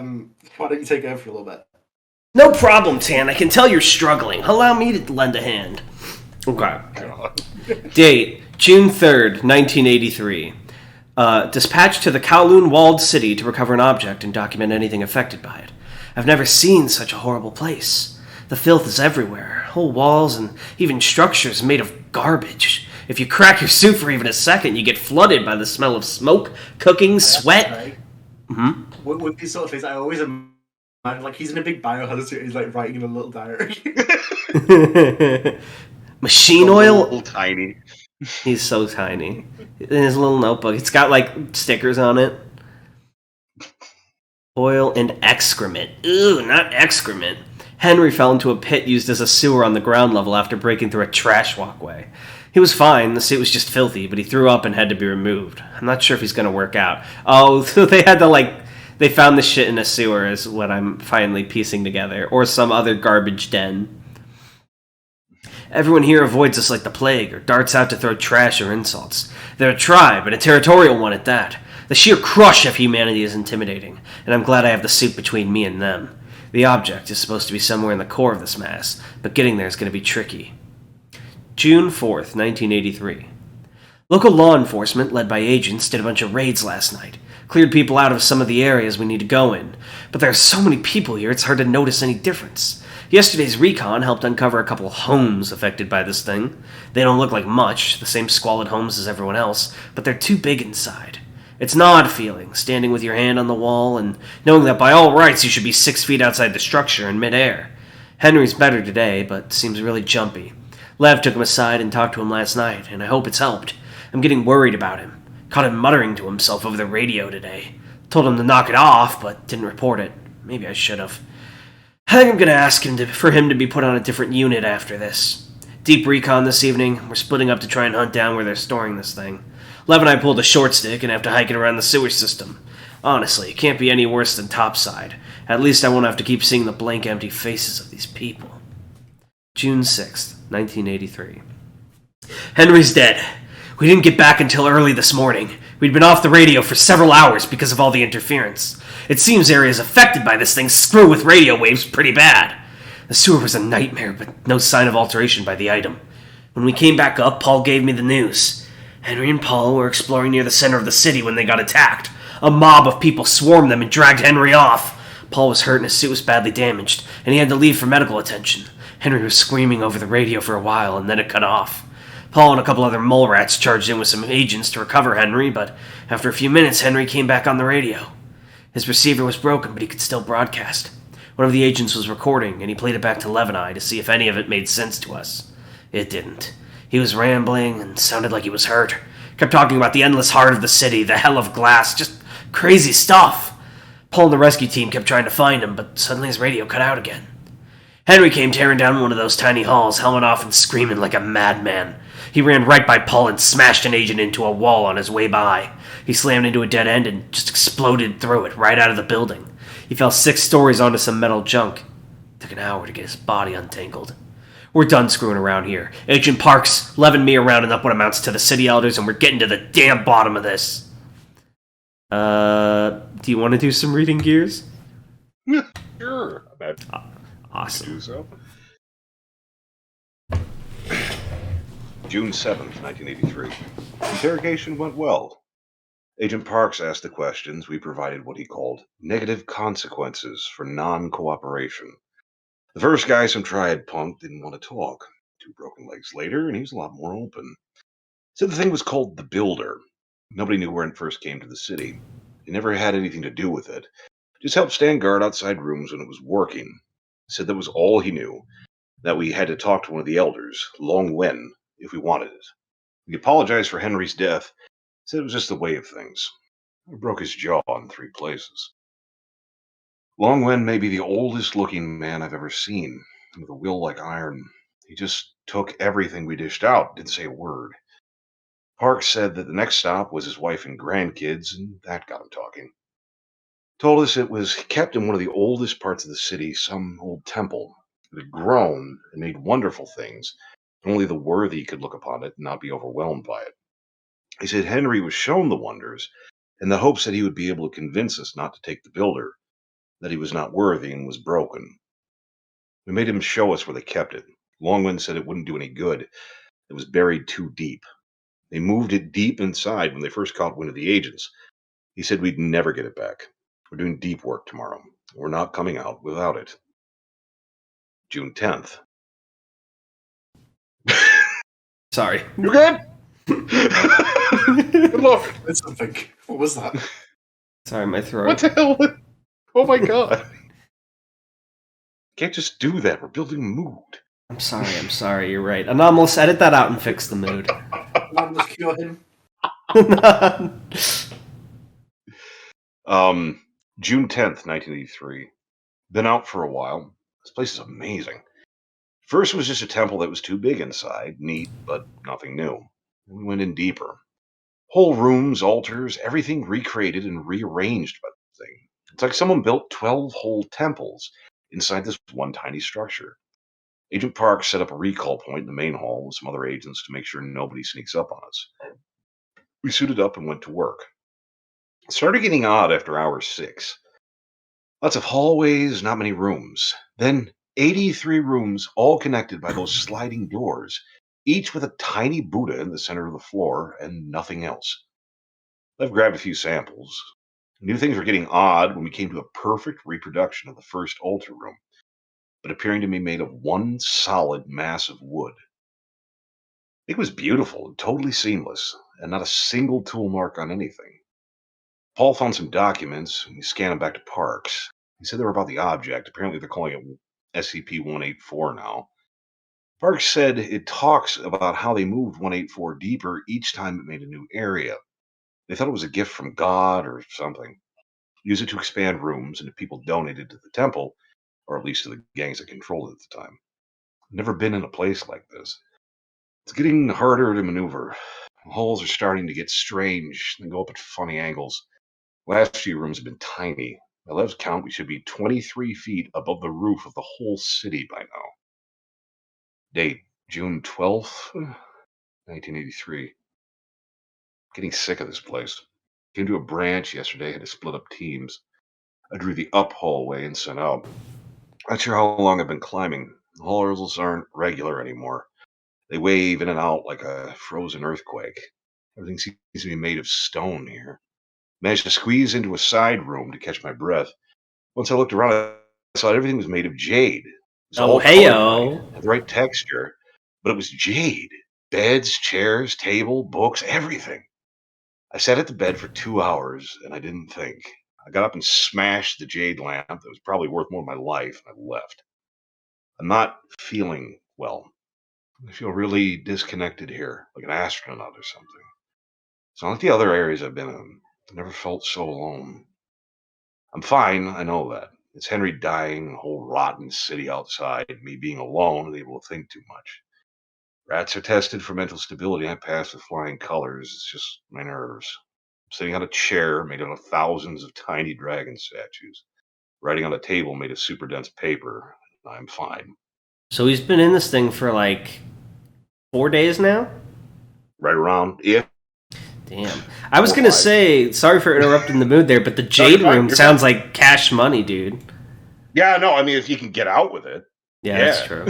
don't you take over for a little bit? No problem, Tan. I can tell you're struggling. Allow me to lend a hand. Okay. Date, June 3rd, 1983. Dispatched to the Kowloon Walled City to recover an object and document anything affected by it. I've never seen such a horrible place. The filth is everywhere. whole walls and even structures made of garbage. If you crack your suit for even a second, you get flooded by the smell of smoke, cooking, sweat. With these sort of things, I always imagine like he's in a big biohazard suit. He's like writing in a little diary. Machine oil. Little tiny. He's so tiny. In his little notebook, it's got like stickers on it. Oil and excrement. Ooh, not excrement. Henry fell into a pit used as a sewer on the ground level after breaking through a trash walkway. He was fine, the suit was just filthy, but he threw up and had to be removed. I'm not sure if he's going to work out. Oh, so they had to they found the shit in a sewer is what I'm finally piecing together. Or some other garbage den. Everyone here avoids us like the plague, or darts out to throw trash or insults. They're a tribe, and a territorial one at that. The sheer crush of humanity is intimidating, and I'm glad I have the suit between me and them. The object is supposed to be somewhere in the core of this mass, but getting there is going to be tricky. June 4th, 1983. Local law enforcement, led by agents, did a bunch of raids last night. Cleared people out of some of the areas we need to go in. But there are so many people here, it's hard to notice any difference. Yesterday's recon helped uncover a couple of homes affected by this thing. They don't look like much, the same squalid homes as everyone else, but they're too big inside. It's an odd feeling, standing with your hand on the wall and knowing that by all rights you should be 6 feet outside the structure in midair. Henry's better today, but seems really jumpy. Lev took him aside and talked to him last night, and I hope it's helped. I'm getting worried about him. Caught him muttering to himself over the radio today. Told him to knock it off, but didn't report it. Maybe I should have. I think I'm going to ask for him to be put on a different unit after this. Deep recon this evening. We're splitting up to try and hunt down where they're storing this thing. Lev and I pulled a short stick and have to hike it around the sewer system. Honestly, it can't be any worse than topside. At least I won't have to keep seeing the blank, empty faces of these people. June 6th, 1983. Henry's dead. We didn't get back until early this morning. We'd been off the radio for several hours because of all the interference. It seems areas affected by this thing screw with radio waves pretty bad. The sewer was a nightmare, but no sign of alteration by the item. When we came back up, Paul gave me the news. Henry and Paul were exploring near the center of the city when they got attacked. A mob of people swarmed them and dragged Henry off. Paul was hurt and his suit was badly damaged, and he had to leave for medical attention. Henry was screaming over the radio for a while, and then it cut off. Paul and a couple other mole rats charged in with some agents to recover Henry, but after a few minutes, Henry came back on the radio. His receiver was broken, but he could still broadcast. One of the agents was recording, and he played it back to Lev and I to see if any of it made sense to us. It didn't. He was rambling and sounded like he was hurt. Kept talking about the endless heart of the city, the hell of glass, just crazy stuff. Paul and the rescue team kept trying to find him, but suddenly his radio cut out again. Henry came tearing down one of those tiny halls, helmet off and screaming like a madman. He ran right by Paul and smashed an agent into a wall on his way by. He slammed into a dead end and just exploded through it, right out of the building. He fell 6 stories onto some metal junk. It took an hour to get his body untangled. We're done screwing around here. Agent Parks, Lev and me are rounding up what amounts to the city elders, and we're getting to the damn bottom of this. Do you want to do some reading, Gears? Sure. Awesome. Do so. June 7th, 1983. Interrogation went well. Agent Parks asked the questions. We provided what he called negative consequences for non-cooperation. The first guy some triad punk didn't want to talk. 2 broken legs later, and he was a lot more open. Said the thing was called the Builder. Nobody knew where it first came to the city. He never had anything to do with it. Just helped stand guard outside rooms when it was working. Said that was all he knew. That we had to talk to one of the elders, Long Wen, if we wanted it. We apologized for Henry's death. Said it was just the way of things. I broke his jaw in 3 places. Long Wen may be the oldest looking man I've ever seen, with a will like iron. He just took everything we dished out, didn't say a word. Parks said that the next stop was his wife and grandkids, and that got him talking. Told us it was kept in one of the oldest parts of the city, some old temple. It had grown and made wonderful things, but only the worthy could look upon it and not be overwhelmed by it. He said Henry was shown the wonders, in the hopes that he would be able to convince us not to take the Builder, that he was not worthy and was broken. We made him show us where they kept it. Longman said it wouldn't do any good. It was buried too deep. They moved it deep inside when they first caught wind of the agents. He said we'd never get it back. We're doing deep work tomorrow. We're not coming out without it. June 10th. Sorry. You good? Good luck. That's something. What was that? Sorry, my throat. What the hell? Oh my god. Can't just do that. We're building a mood. I'm sorry. You're right. Anomalous, edit that out and fix the mood. Let's cure him. June 10th, 1983. Been out for a while. This place is amazing. First was just a temple that was too big inside, neat, but nothing new. We went in deeper. Whole rooms, altars, everything recreated and rearranged by the thing. It's like someone built 12 whole temples inside this one tiny structure. Agent Park set up a recall point in the main hall with some other agents to make sure nobody sneaks up on us. We suited up and went to work. It started getting odd after hour 6. Lots of hallways, not many rooms. Then 83 rooms, all connected by those sliding doors, each with a tiny Buddha in the center of the floor and nothing else. I've grabbed a few samples. I knew things were getting odd when we came to a perfect reproduction of the first altar room, but appearing to be made of one solid mass of wood. It was beautiful and totally seamless, and not a single tool mark on anything. Paul found some documents, and we scanned them back to Parks. He said they were about the object. Apparently they're calling it SCP-184 now. Parks said it talks about how they moved 184 deeper each time it made a new area. They thought it was a gift from God or something. Use it to expand rooms, and if people donated to the temple, or at least to the gangs that controlled it at the time. Never been in a place like this. It's getting harder to maneuver. The holes are starting to get strange and go up at funny angles. Last few rooms have been tiny. By Lev's count, we should be 23 feet above the roof of the whole city by now. Date, June 12th, 1983. Getting sick of this place. Came to a branch yesterday, had to split up teams. I drew the up hallway and sent out. Not sure how long I've been climbing. The hallways aren't regular anymore. They wave in and out like a frozen earthquake. Everything seems to be made of stone here. Managed to squeeze into a side room to catch my breath. Once I looked around, I saw everything was made of jade. It was Oh, all heyo. colored right, had the right texture, but it was jade. Beds, chairs, table, books, everything. I sat at the bed for 2 hours, and I didn't think. I got up and smashed the jade lamp that was probably worth more than my life, and I left. I'm not feeling well. I feel really disconnected here, like an astronaut or something. It's not like the other areas I've been in. I never felt so alone. I'm fine, I know that. It's Henry dying, a whole rotten city outside, me being alone and able to think too much. Rats are tested for mental stability. I pass with flying colors. It's just my nerves. I'm sitting on a chair made out of thousands of tiny dragon statues. Writing on a table made of super dense paper. I'm fine. So he's been in this thing for like 4 days now? Right around if. Damn. I was going to say, sorry for interrupting the mood there, but the Jade Room sounds like cash money, dude. Yeah, no, I mean, if you can get out with it. Yeah. That's true.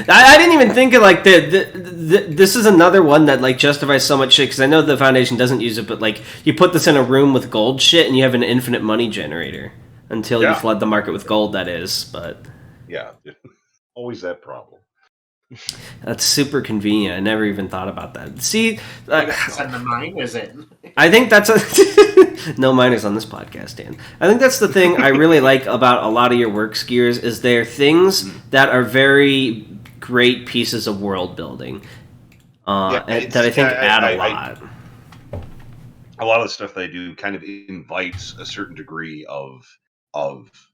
I didn't even think of, like, this is another one that, like, justifies so much shit, because I know the Foundation doesn't use it, but, like, you put this in a room with gold shit, and you have an infinite money generator. Until you flood the market with gold, that is, but... Yeah, always that problem. That's super convenient. I never even thought about that. See, send the miners in. I think that's no miners on this podcast, Dan. I think that's the thing I really like about a lot of your works, Gears, is they're things that are very great pieces of world building that I think add a lot. A lot of the stuff they do kind of invites a certain degree of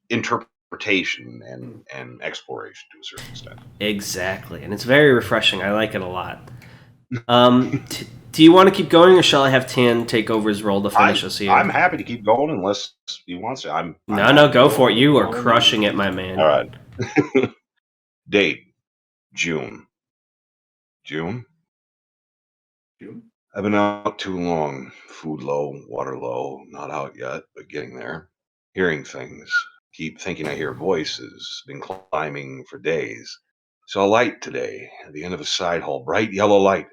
interpretation and exploration to a certain extent. Exactly, and it's very refreshing. I like it a lot. Do you want to keep going, or shall I have Tan take over his role to finish us here? I'm happy to keep going unless he wants to. No, go for it. You are crushing it, my man. All right. Date, June. June? I've been out too long. Food low, water low, not out yet, but getting there. Hearing things. Keep thinking I hear voices. Been climbing for days. Saw a light today at the end of a side hall. Bright yellow light.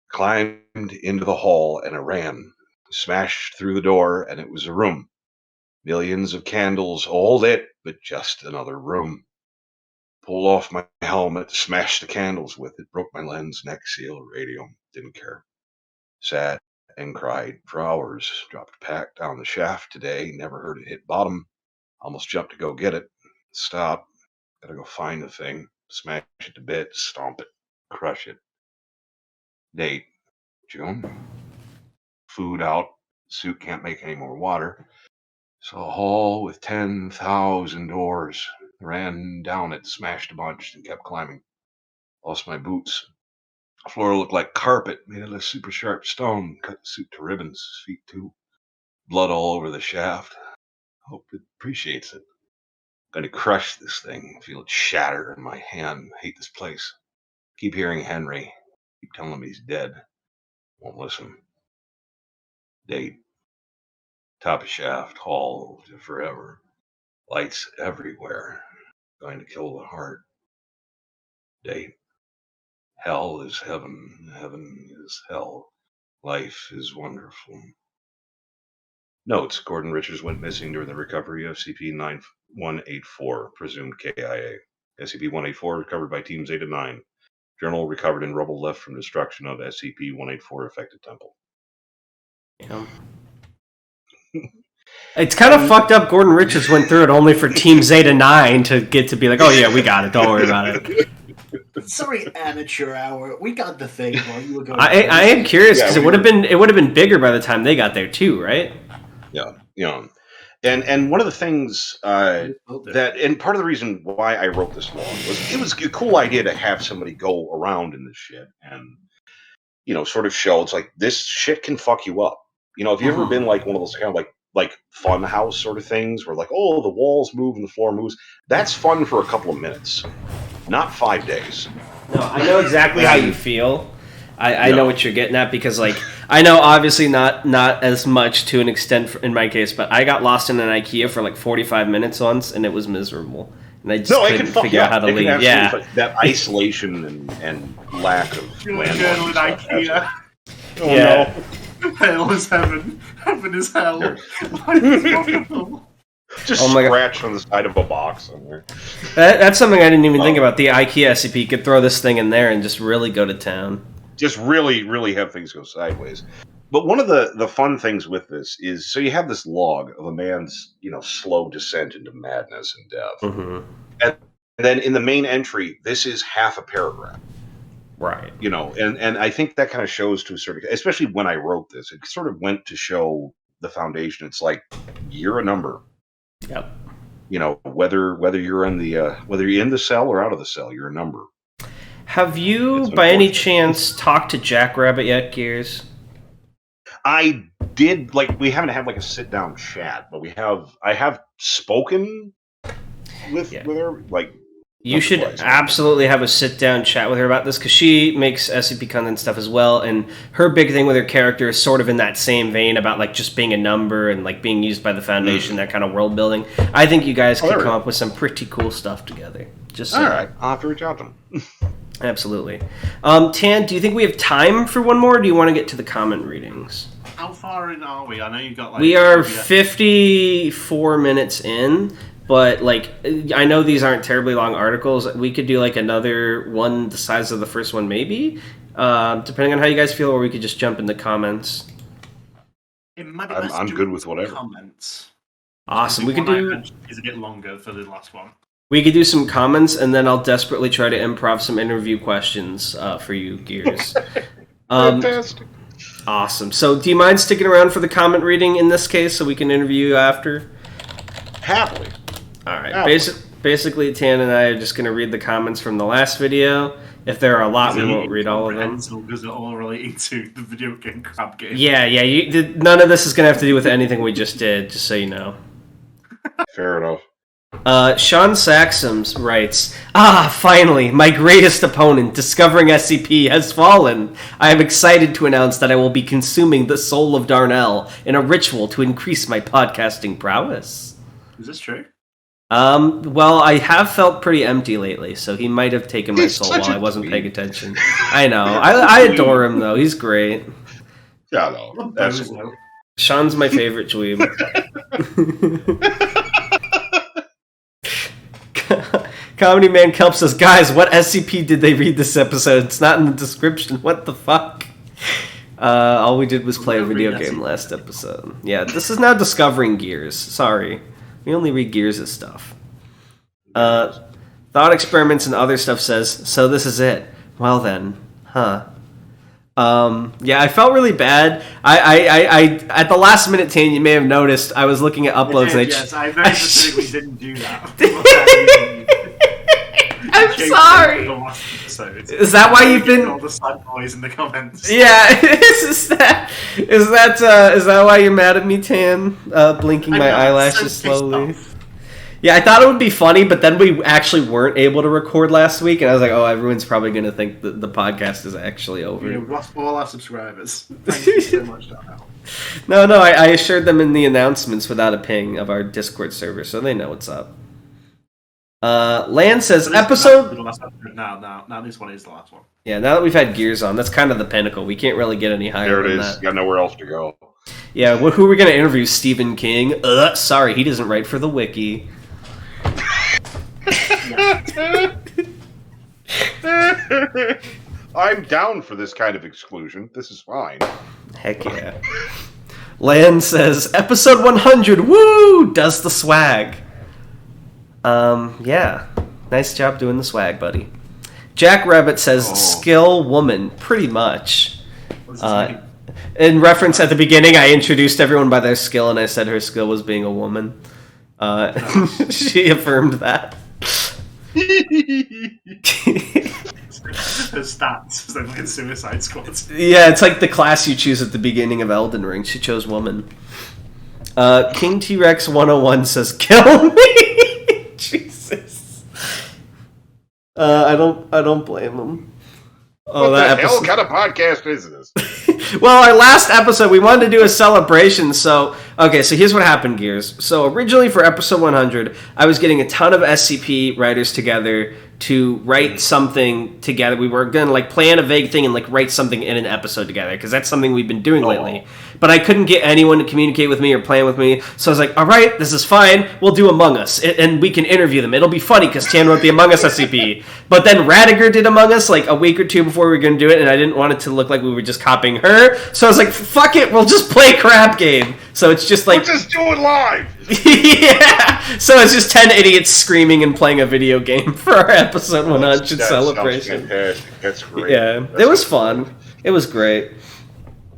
Climbed into the hall and I ran. Smashed through the door and it was a room. Millions of candles, all lit, but just another room. Pulled off my helmet, smashed the candles with it, broke my lens, neck seal, radio. Didn't care. Sat and cried for hours. Dropped a pack down the shaft today. Never heard it hit bottom. Almost jumped to go get it. Stop. Gotta go find the thing. Smash it to bits. Stomp it. Crush it. Date. June. Food out. Suit can't make any more water. Saw a hall with 10,000 doors. Ran down it, smashed a bunch, and kept climbing. Lost my boots. Floor looked like carpet made out of super sharp stone. Cut the suit to ribbons, feet too. Blood all over the shaft. Hope it appreciates it. Gonna crush this thing. Feel it shatter in my hand. Hate this place. Keep hearing Henry. Keep telling him he's dead. Won't listen. Date. Top of shaft. Hall to forever. Lights everywhere. Going to kill the heart. Date. Hell is heaven. Heaven is hell. Life is wonderful. Notes. Gordon Richards went missing during the recovery of SCP-9184, presumed KIA. SCP-184 recovered by Team Zeta-9. Journal recovered in rubble left from destruction of SCP-184 affected temple. Yeah. It's kind of fucked up. Gordon Richards went through it only for Team Zeta-9 to get to be like, oh yeah, we got it. Don't worry about it. Sorry, amateur hour. We got the thing while you were going. I am curious because it would have been bigger by the time they got there too, right? Yeah. And one of the things and part of the reason why I wrote this long was it was a cool idea to have somebody go around in this shit and sort of show it's like this shit can fuck you up. Have you ever been like one of those kind of like fun house sort of things where like, oh, the walls move and the floor moves? That's fun for a couple of minutes, not 5 days. No, I know exactly how you feel. I know what you're getting at because, like, I know obviously not as much to an extent in my case, but I got lost in an IKEA for like 45 minutes once, and it was miserable. And I just couldn't figure out how to leave. Yeah, that isolation and lack of landlord stuff. IKEA. Oh no. Hell is heaven. Heaven is hell. Life is wonderful. Just scratch on the side of a box somewhere. That's something I didn't even think about. The IKEA SCP, you could throw this thing in there and just really go to town. Just really, really have things go sideways. But one of the fun things with this is, so you have this log of a man's, slow descent into madness and death. Mm-hmm. And then in the main entry, this is half a paragraph. Right. And I think that kind of shows to a certain, especially when I wrote this, it sort of went to show the foundation. It's like, you're a number. Yep. Whether you're in the cell or out of the cell, you're a number. Have you, by any chance, talked to Jackrabbit yet, Gears? I did. We haven't had a sit down chat, but I have spoken with her. You should absolutely have a sit down chat with her about this because she makes SCP content stuff as well, and her big thing with her character is sort of in that same vein about just being a number and being used by the Foundation, that kind of world building. I think you guys could come up with some pretty cool stuff together. All right, I'll have to reach out to them. Absolutely. Tan, do you think we have time for one more, or do you want to get to the comment readings? How far in are we? I know you've got We are 54 minutes in, but I know these aren't terribly long articles. We could do another one the size of the first one, maybe, depending on how you guys feel, or we could just jump in the comments. I'm good with whatever. Comments. Awesome. We could do. Is a bit longer for the last one. We could do some comments, and then I'll desperately try to improv some interview questions for you, Gears. Fantastic. Awesome. So, do you mind sticking around for the comment reading in this case, so we can interview you after? Happily. All right. Basically, Tan and I are just going to read the comments from the last video. If there are a lot, we won't read all of them. Because they're all relating to the video game crab game. Yeah. None of this is going to have to do with anything we just did, just so you know. Fair enough. Sean Saxums writes, finally, my greatest opponent, Discovering SCP, has fallen. I am excited to announce that I will be consuming the soul of Darnell in a ritual to increase my podcasting prowess. Is this true? Well, I have felt pretty empty lately, so he might have taken my soul while I wasn't paying attention. I know. I adore him, though. He's great. Yeah, no. Absolutely. Sean's my favorite dweeb. Comedy Man Kelp says, guys, what SCP did they read this episode? It's not in the description. What the fuck? All we did was play a video game last episode. Yeah, this is now Discovering Gears. Sorry. We only read Gears' stuff. Thought Experiments and Other Stuff says, so this is it. Well then, huh. Yeah, I felt really bad. I at the last minute, Tane, you may have noticed, I was looking at uploads. Yes, I very specifically didn't do that. I'm sorry. Is that why you've been all the sad boys in the comments? Yeah, is that why you're mad at me, Tan? Blinking my eyelashes slowly. Yeah, I thought it would be funny, but then we actually weren't able to record last week, and I was like, oh, everyone's probably going to think that the podcast is actually over. We lost all our subscribers. Thank you so much, Donnell. No, I assured them in the announcements without a ping of our Discord server, so they know what's up. Land says, episode... Now this one is the last one. Yeah, now that we've had Gears on, that's kind of the pinnacle. We can't really get any higher than that. There it is. Got nowhere else to go. Yeah, who are we going to interview? Stephen King? Sorry, he doesn't write for the wiki. I'm down for this kind of exclusion. This is fine. Heck yeah. Land says, episode 100, woo! Does the swag. Yeah. Nice job doing the swag, buddy. Jack Rabbit says, skill woman. Pretty much. In reference at the beginning, I introduced everyone by their skill, and I said her skill was being a woman. She affirmed that. Her stats, so like Suicide Squad. Yeah, it's like the class you choose at the beginning of Elden Ring. She chose woman. King T-Rex 101 says, kill me! Jesus. I don't blame him. Oh, what the hell kind of podcast is this? Well, our last episode, we wanted to do a celebration, so here's what happened, Gears. So originally for episode 100, I was getting a ton of SCP writers together to write something together. We were going to plan a vague thing and write something in an episode together, because that's something we've been doing lately. But I couldn't get anyone to communicate with me or plan with me, so I was like, all right, this is fine, we'll do Among Us, and we can interview them. It'll be funny, because Tan wrote the Among Us SCP. But then Radiger did Among Us a week or two before we were going to do it, and I didn't want it to look like we were just copying her, so I was like, fuck it, we'll just play crap game. So it's just we'll just do it live! Yeah! So it's just 10 idiots screaming and playing a video game for our episode 100 celebration. That's great. Yeah, it was fun. It was great.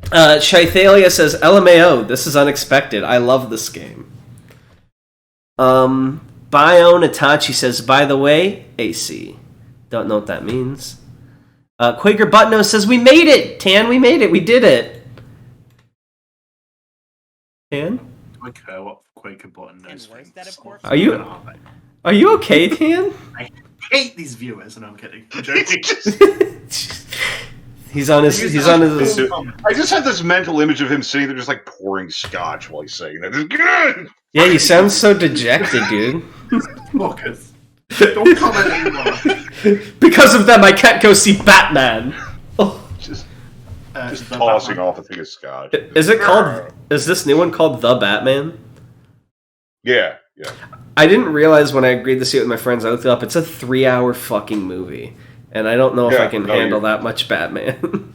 Shythalia says, LMAO, this is unexpected. I love this game. Bione Itachi says, by the way, AC. Don't know what that means. Quaker Butno says, we made it! Tan, we made it. We did it. Tan? I care what Quaker Button knows. Are you okay, Tan? I hate these viewers, and I'm kidding. I'm joking. He's on his. I just had this mental image of him sitting there, just pouring scotch while he's saying that. It's good. Yeah, you sound so dejected, dude. Focus. Don't comment anymore. Because of them, I can't go see Batman. Oh. Just tossing off a thing of scotch. Is it called? Is this new one called The Batman? Yeah. I didn't realize when I agreed to see it with my friends. I looked it up. It's a 3-hour fucking movie. And I don't know if I can handle that much Batman.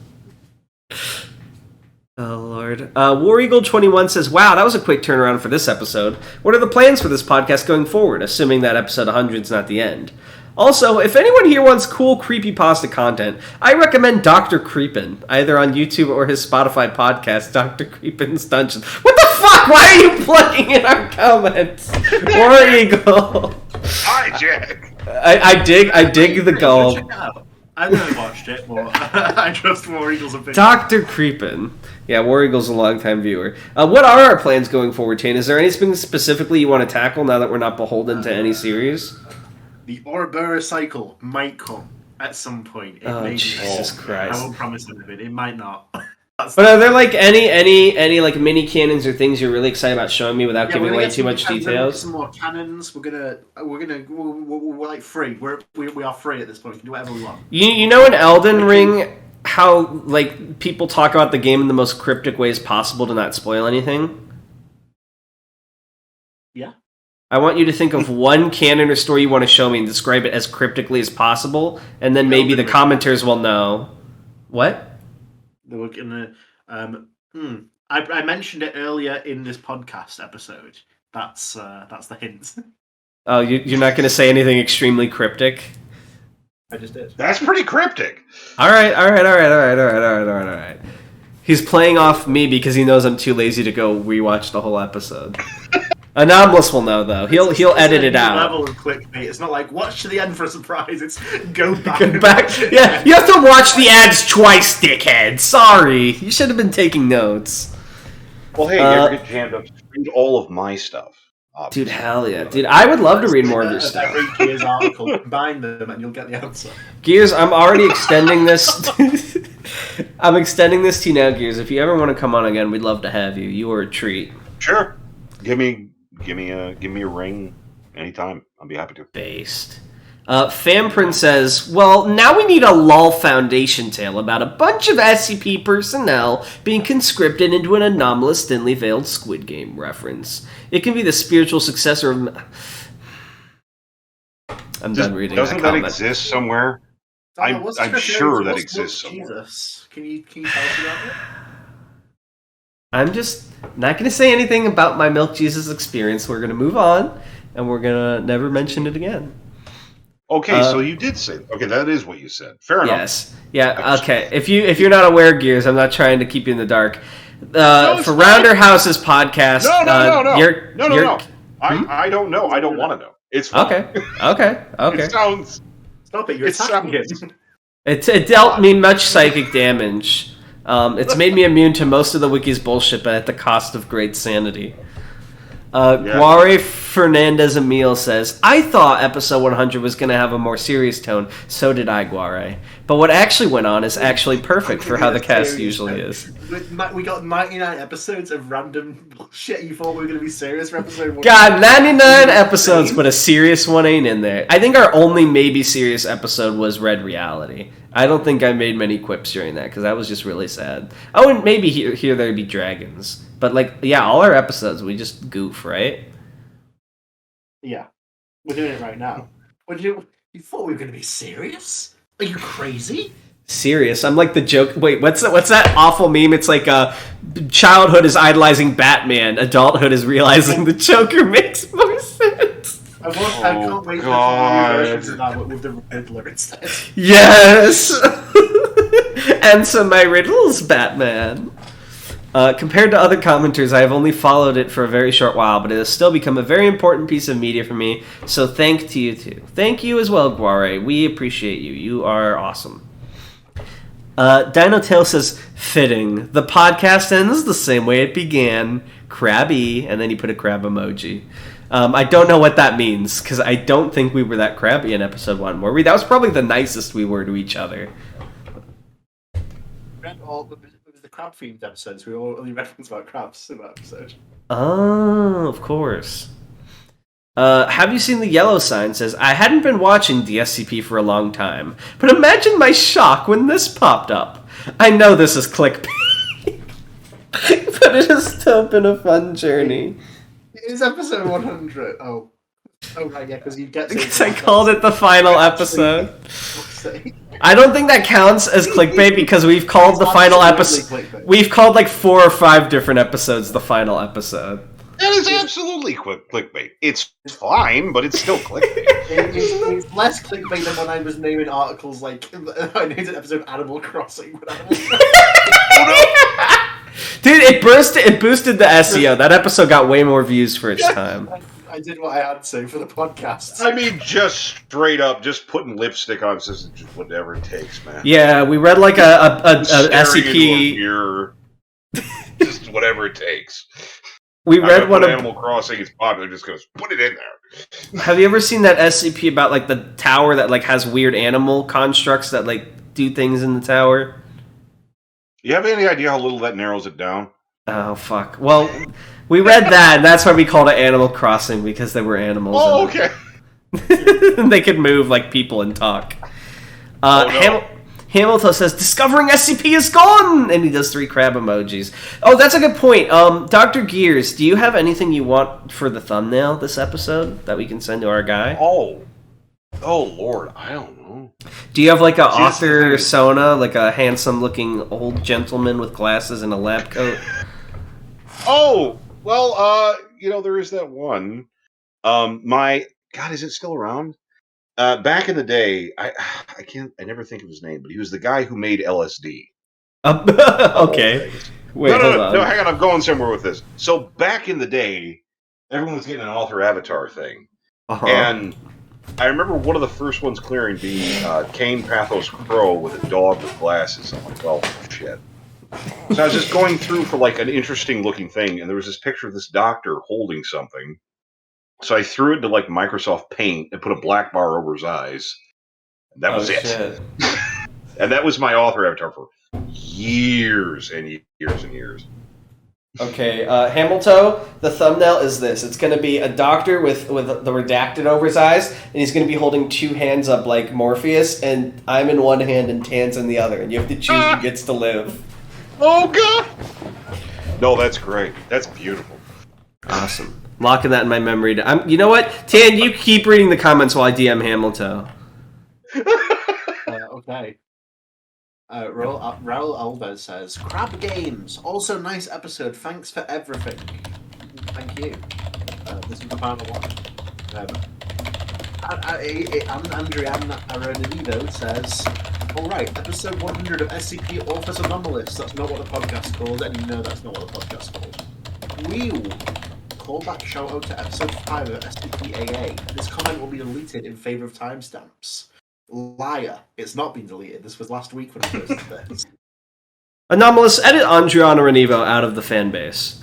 Oh, Lord. War Eagle 21 says, wow, that was a quick turnaround for this episode. What are the plans for this podcast going forward, assuming that episode 100 is not the end? Also, if anyone here wants cool creepypasta content, I recommend Dr. Creepin, either on YouTube or his Spotify podcast, Dr. Creepin's Dungeon. What the fuck? Why are you plugging in our comments? War Eagle. Hi, Jack. I dig the goal. I've never watched it, but I trust War Eagle's opinion. Dr. Creepin. Yeah, War Eagle's a longtime viewer. What are our plans going forward, Tane? Is there anything specifically you want to tackle now that we're not beholden to any series? The Ouroboros cycle might come at some point. It may Jesus Christ. I won't promise anything. It might not. But are there any mini cannons or things you're really excited about showing me without giving away too much details? Some more cannons. We're free. We are free at this point. We can do whatever we want. You know in Elden Ring how people talk about the game in the most cryptic ways possible to not spoil anything? Yeah. I want you to think of one canon or story you want to show me and describe it as cryptically as possible, and then maybe the commenters will know. What? They were gonna. I mentioned it earlier in this podcast episode. That's the hint. Oh, you're not going to say anything extremely cryptic? I just did. That's pretty cryptic. All right. He's playing off me because he knows I'm too lazy to go rewatch the whole episode. Anomalous will know though. He'll edit it out. Level of clickbait. It's not like watch to the end for a surprise. It's go back. Go back. Yeah, you have to watch the ads twice, dickhead. Sorry, you should have been taking notes. Well, hey, you ever get jammed up? Read all of my stuff. Dude, hell yeah. Dude, I would love to read more of your stuff. Every Gears article, combine them, and you'll get the answer. Gears, I'm already extending this. I'm extending this to you now, Gears. If you ever want to come on again, we'd love to have you. You are a treat. Sure. Give me a ring anytime. I'll be happy to. Based. Fanprint says, well, now we need a LOL Foundation tale about a bunch of SCP personnel being conscripted into an anomalous, thinly veiled Squid Game reference. It can be the spiritual successor of... I'm done reading Doesn't that that exist somewhere? I'm sure that exists somewhere. Jesus. Can you tell us about it? I'm just not going to say anything about my Milk Jesus experience. We're going to move on, and we're going to never mention it again. Okay, so you did say that. Okay, that is what you said. Fair enough. Yes. Yeah, okay. If you're not aware, Gears, I'm not trying to keep you in the dark. For Rounder House's podcast... No. No. I don't know. I don't want to know. It's fine. Okay. It sounds... Stop it, you're attacking him. It dealt me much psychic damage. It's made me immune to most of the wiki's bullshit, but at the cost of great sanity. Guare Fernandez Emil says, I thought episode 100 was going to have a more serious tone. So did I, Guare. But what actually went on is actually perfect for how the cast usually is. We got 99 episodes of random bullshit. You thought we were going to be serious for episode 1? God, 99 episodes, but a serious one ain't in there. I think our only maybe serious episode was Red Reality. I don't think I made many quips during that, because that was just really sad. Oh, and maybe here there be dragons. But, all our episodes, we just goof, right? Yeah. We're doing it right now. You thought we were going to be serious? Are you crazy? Serious? I'm like the joke... Wait, what's that awful meme? It's like, childhood is idolizing Batman. Adulthood is realizing the Joker makes more sense. I can't wait for new versions of that with the Riddler instead. Yes! Answer my riddles, Batman. Compared to other commenters, I have only followed it for a very short while, but it has still become a very important piece of media for me, so thank to you too. Thank you as well, Guare. We appreciate you. You are awesome. Dino Tail says, fitting. The podcast ends the same way it began. Crabby. And then he put a crab emoji. I don't know what that means, because I don't think we were that crabby in episode 1, were we? That was probably the nicest we were to each other. It was the crab-themed episodes. We only referenced about crabs in that episode. Oh, of course. Have you seen the yellow sign? Says, I hadn't been watching DSCP for a long time, but imagine my shock when this popped up. I know this is clickbait, but it has still been a fun journey. It is episode 100. Oh right, yeah, because you get to... Because I called it the final episode. I don't think that counts as clickbait because we've called the final episode... We've called 4 or 5 different episodes the final episode. That is absolutely clickbait. It's fine, but it's still clickbait. It's less clickbait than when I was naming articles I named an episode Animal Crossing. Dude, it boosted the SEO. That episode got way more views for its time. I did what I had to for the podcast. I mean, just straight up, just putting lipstick on says just whatever it takes, man. Yeah, we read a SCP. Just whatever it takes. We read one of Animal Crossing is popular. Just gonna put it in there. Have you ever seen that SCP about the tower that has weird animal constructs that do things in the tower? You have any idea how little that narrows it down? Oh fuck! Well, we read that, and that's why we called it Animal Crossing because there were animals. Oh, okay. They could move like people and talk. Hamiltoe says, "Discovering SCP is gone!" And he does 3 crab emojis. Oh, that's a good point. DrGears, do you have anything you want for the thumbnail this episode that we can send to our guy? Oh, Lord, I don't know. Do you have like a author persona, like a handsome-looking old gentleman with glasses and a lab coat? Oh, well, there is that one. My God, is it still around? Back in the day, I never think of his name, but he was the guy who made LSD. Okay. Wait, hold on. No, hang on, I'm going somewhere with this. So back in the day, everyone was getting an author avatar thing. Uh-huh. And I remember one of the first ones clearing being Kane Pathos Crow with a dog with glasses. I'm like, well, shit. So I was just going through for like an interesting looking thing, and there was this picture of this doctor holding something. So I threw it into like Microsoft Paint and put a black bar over his eyes. And that was it. Shit. And that was my author avatar for years and years and years. Okay, Hamiltoe, the thumbnail is this. It's going to be a doctor with the redacted over his eyes, and he's going to be holding 2 hands up like Morpheus, and I'm in one hand and Tan's in the other, and you have to choose who gets to live. Oh, God! No, that's great. That's beautiful. Awesome. Locking that in my memory. You know what? Tan, you keep reading the comments while I DM Hamiltoe. Okay. Raul Alves says, "Crab Games, also nice episode. Thanks for everything." Thank you. This is the final one. Andrian Arenalido says, "Alright, episode 100 of SCP Authors Anomalous. That's not what the podcast called, and you know that's not what the podcast called. Wheel. Callback shout out to episode 5 of SCP-AA. This comment will be deleted in favour of timestamps. Liar. It's not been deleted. This was last week when I posted this." Anomalous, edit Andriana Renivo out of the fan base.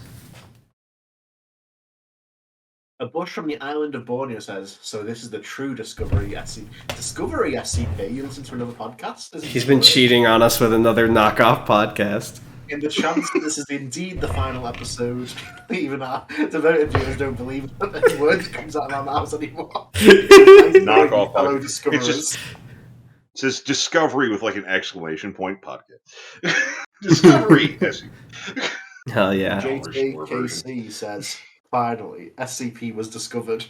A bush from the island of Borneo says, "So this is the true Discovery SCP. Discovery SCP? You listen to another podcast?" He's been cheating on us with another knockoff podcast. In the chance that this is indeed the final episode, even our devoted viewers don't believe that the word comes out of our mouths anymore. Knockoff. Fellow discoverers. It says Discovery with like an exclamation point podcast. Discovery. Hell yeah. JKC says, "Finally, SCP was discovered.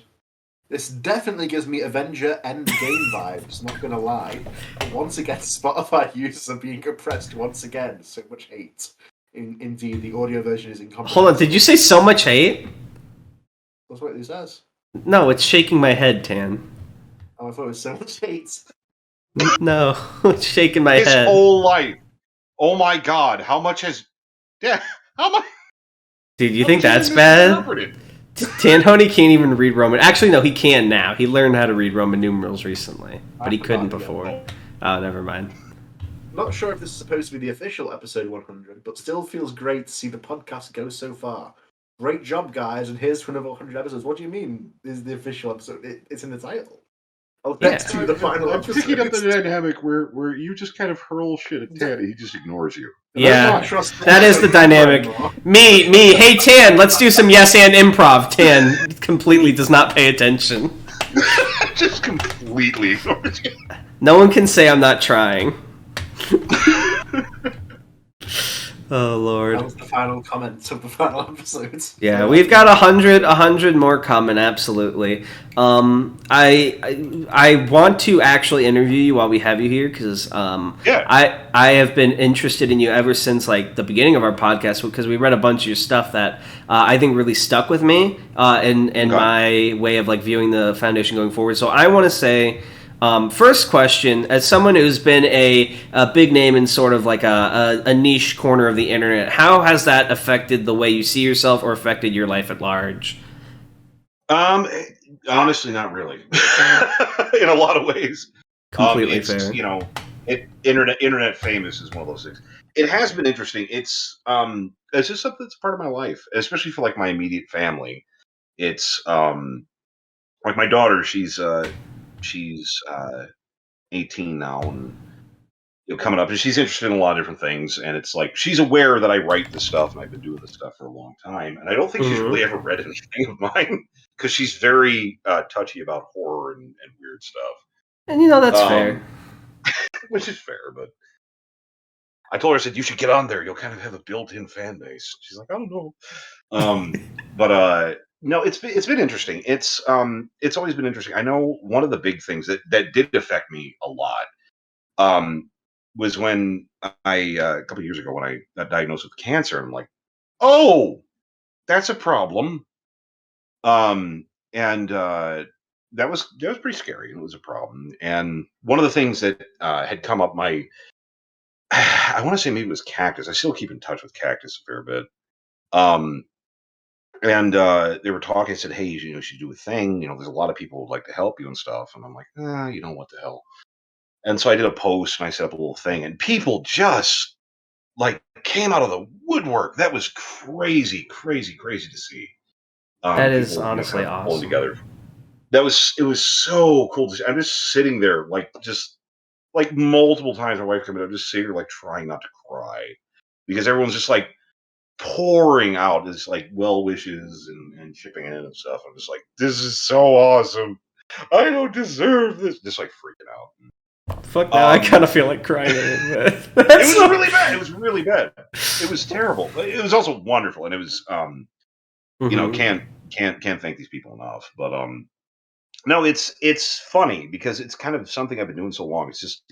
This definitely gives me Avenger Endgame vibes, not gonna lie. But once again, Spotify users are being oppressed once again. So much hate. Indeed, the audio version is incompetent." Hold on, did you say so much hate? That's what it says. No, it's shaking my head, Tan. Oh, I thought it was so much hate. No, it's shaking my His head. whole life. Oh my God, how much has... Yeah, how much... Dude, you think that's bad? Tanhoney can't even read Roman. Actually, no, he can now. He learned how to read Roman numerals recently, but he couldn't before. Oh, never mind. Not sure if this is supposed to be the official episode 100, but still feels great to see the podcast go so far. Great job, guys, and here's to another 100 episodes. What do you mean is the official episode? It's in the title. I'll get to the final episode. Picking up the dynamic where you just kind of hurl shit at Tan and he just ignores you. Yeah, that is the dynamic. Me, hey Tan, let's do some yes and improv. Tan completely does not pay attention. Just completely ignores you. No one can say I'm not trying. Oh Lord. That was the final comment of the final episode. Yeah, we've got 100 more coming. Absolutely. I want to actually interview you while we have you here because I have been interested in you ever since like the beginning of our podcast because we read a bunch of your stuff that I think really stuck with me and my way of like viewing the Foundation going forward. So I want to say. First question, as someone who's been a big name in sort of like a niche corner of the internet, how has that affected the way you see yourself or affected your life at large? Honestly, not really. In a lot of ways. Completely fair. You know, internet famous is one of those things. It has been interesting. It's just something that's part of my life, especially for like my immediate family. It's like my daughter, she's 18 now and coming up, and she's interested in a lot of different things, and it's like she's aware that I write this stuff and I've been doing this stuff for a long time, and I don't think she's really ever read anything of mine because she's very touchy about horror and weird stuff, and that's fair. Which is fair, but I told her, I said, you should get on there. You'll kind of have a built-in fan base. She's like, I don't know. But no, it's been interesting. It's always been interesting. I know one of the big things that did affect me a lot was when I a couple of years ago when I got diagnosed with cancer. And I'm like, oh, that's a problem. And that was pretty scary. It was a problem. And one of the things that had come up, I want to say maybe it was Cactus. I still keep in touch with Cactus a fair bit. And they were talking. I said, "Hey, you should do a thing. There's a lot of people who would like to help you and stuff." And I'm like, what the hell? And so I did a post and I set up a little thing, and people just like came out of the woodwork. That was crazy, crazy, crazy to see. That is people, honestly kind of pulling awesome. together. It was so cool to see. I'm just sitting there, just multiple times. My wife came in, I'm just sitting there, trying not to cry because everyone's just pouring out this well wishes and chipping in and stuff. I'm just like, this is so awesome. I don't deserve this. Just freaking out. Fuck now, I kind of feel like crying a little bit. It was really bad. It was really bad. It was terrible. It was also wonderful, and it was can't thank these people enough. But no, it's funny because it's kind of something I've been doing so long. It's just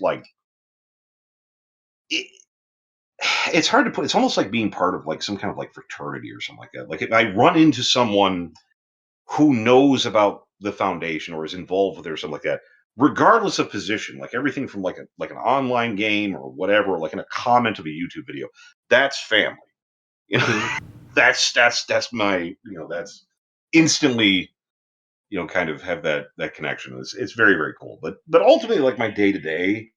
it's hard to put. It's almost like being part of some kind of fraternity or something like that. Like if I run into someone who knows about the foundation or is involved with it or something like that, regardless of position, everything from an online game or whatever, in a comment of a YouTube video, that's family. That's my that's instantly kind of have that connection. It's very, very cool. But ultimately, my day to day,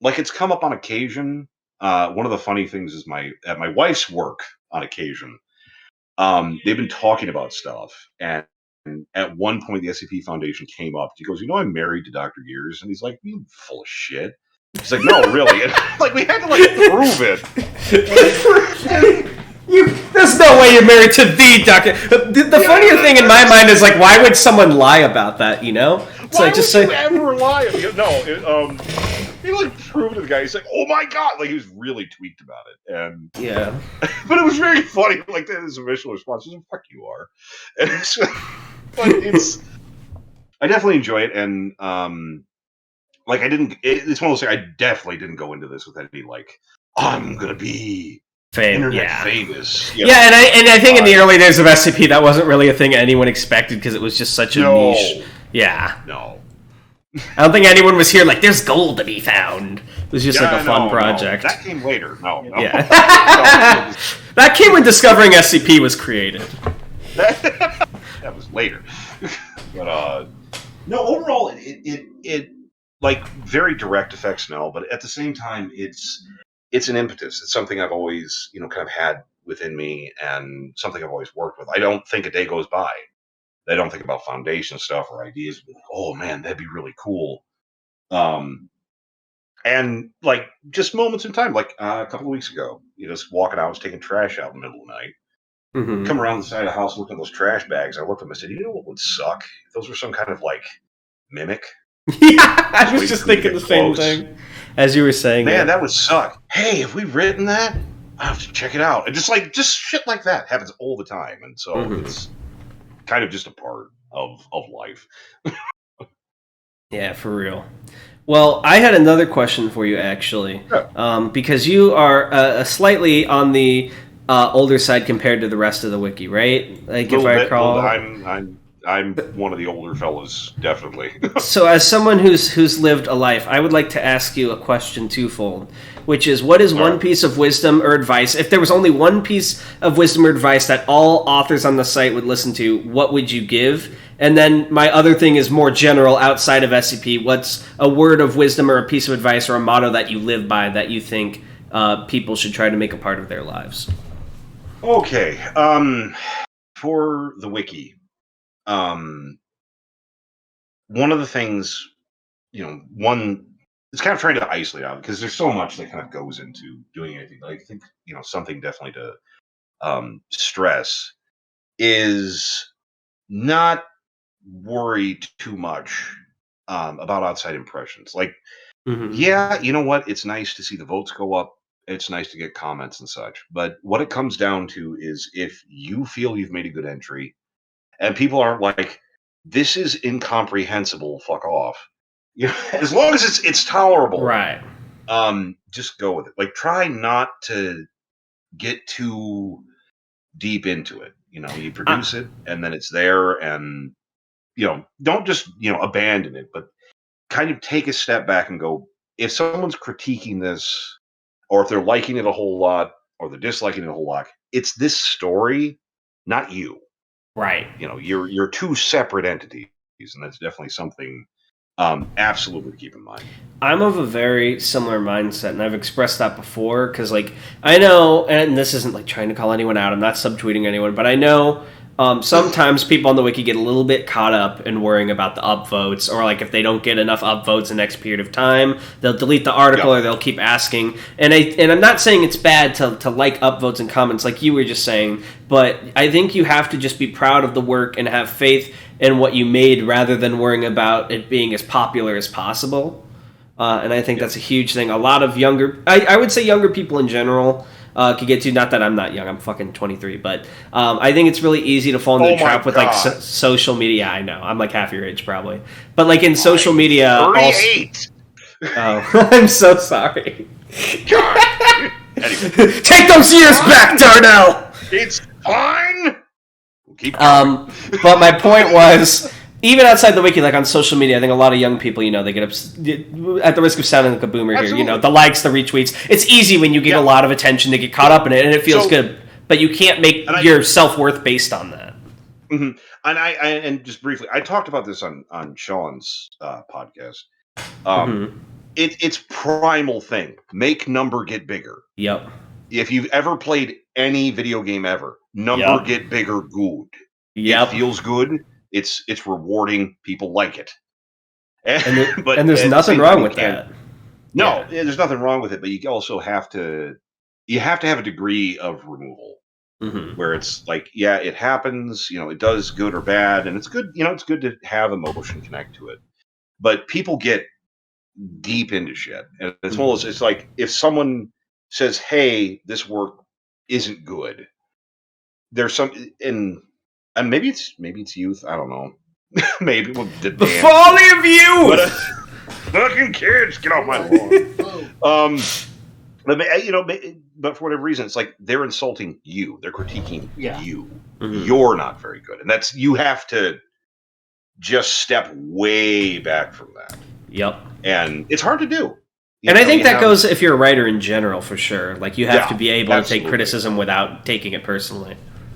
it's come up on occasion. One of the funny things is at my wife's work on occasion, they've been talking about stuff, and at one point the SCP Foundation came up. He goes, I'm married to DrGears, and he's like, you full of shit. He's like, no, really. And, we had to prove it. There's no way you're married to the doctor. The funnier thing in my mind is why would someone lie about that? So why would you ever lie? No, he proved to the guy. He's like, oh my god, he was really tweaked about it, and yeah. But it was very funny. His initial response was, "Fuck you are," and but I definitely enjoy it, and I didn't. It's one of those things. I definitely didn't go into this with any I'm gonna be internet famous. Yeah, and I think in the early days of SCP, that wasn't really a thing anyone expected because it was just such a niche. Yeah. No. I don't think anyone was here there's gold to be found. It was just a fun project. No. That came later. No. Yeah. That came when Discovering SCP was created. That was later. But no, overall it very direct effects now, but at the same time it's an impetus. It's something I've always, kind of had within me and something I've always worked with. I don't think a day goes by. I don't think about foundation stuff or ideas. Oh man, that'd be really cool. And just moments in time, a couple of weeks ago, just walking out, I was taking trash out in the middle of the night. Mm-hmm. Come around the side of the house, looking at those trash bags. I looked at them and said, what would suck? If those were some kind of mimic. Yeah, I was just thinking the same thing as you were saying. Man, that would suck. Hey, have we written that? I have to check it out. And just shit like that happens all the time, and so it's kind of just a part of life. Yeah, for real. Well, I had another question for you, actually, because you are slightly on the older side compared to the rest of the wiki, right? If I recall, I'm one of the older fellas, definitely. So, as someone who's lived a life, I would like to ask you a question twofold, which is, what is one piece of wisdom or advice? If there was only one piece of wisdom or advice that all authors on the site would listen to, what would you give? And then my other thing is more general, outside of SCP. What's a word of wisdom or a piece of advice or a motto that you live by that you think people should try to make a part of their lives? Okay. For the wiki, one of the things, it's kind of trying to isolate out because there's so much that kind of goes into doing anything. But I think, something definitely to stress is not worry too much about outside impressions. Yeah, you know what? It's nice to see the votes go up It's nice to get comments and such. But what it comes down to is if you feel you've made a good entry and people aren't like, this is incomprehensible, fuck off. You know, as long as it's tolerable, Right. just go with it. Like, try not to get too deep into it. You know, you produce it and then it's there, and don't just abandon it, but kind of take a step back and go, if someone's critiquing this, or if they're liking it a whole lot, or they're disliking it a whole lot, it's this story, not you. Right. You're two separate entities, and that's definitely something absolutely to keep in mind. I'm of a very similar mindset, and I've expressed that before, because, like, I know, and this isn't, like, trying to call anyone out, I'm not subtweeting anyone, but I know sometimes people on the wiki get a little bit caught up in worrying about the upvotes, or, like, if they don't get enough upvotes in X period of time, they'll delete the article, or they'll keep asking, and I'm not saying it's bad to like upvotes and comments, like you were just saying, but I think you have to just be proud of the work and have faith in what you made, rather than worrying about it being as popular as possible. And I think that's a huge thing. A lot of I would say younger people in general could get to, not that I'm not young, I'm fucking 23, but I think it's really easy to fall into the trap with, like, social media. I know, I'm like half your age probably. But, like, in social media... 38! Oh, I'm so sorry. God. Anyway. Take those years back, Darnell! It's fine! We'll keep going. But my point was... Even outside the wiki, like on social media, I think a lot of young people, they get at the risk of sounding like a boomer here, the likes, the retweets. It's easy when you get a lot of attention to get caught up in it, and it feels good. But you can't make your self-worth based on that. Mm-hmm. And just briefly, I talked about this on Sean's podcast. It's primal thing. Make number get bigger. Yep. If you've ever played any video game ever, number get bigger good. Yep. It feels good. It's rewarding. People like it, and there's nothing wrong with that. No, there's nothing wrong with it. But you also have to have a degree of removal, where it's like, it happens. It does good or bad, and it's good. It's good to have emotion connect to it. But people get deep into shit, and it's one of those. It's like if someone says, "Hey, this work isn't good," there's some and maybe it's youth. I don't know. Maybe the folly of youth. Fucking kids, get off my lawn. But for whatever reason, it's like they're insulting you. They're critiquing you. You're not very good, and you have to just step way back from that. Yep. And it's hard to do. And I think that goes if you're a writer in general, for sure. Like, you have to be able to take criticism without taking it personally.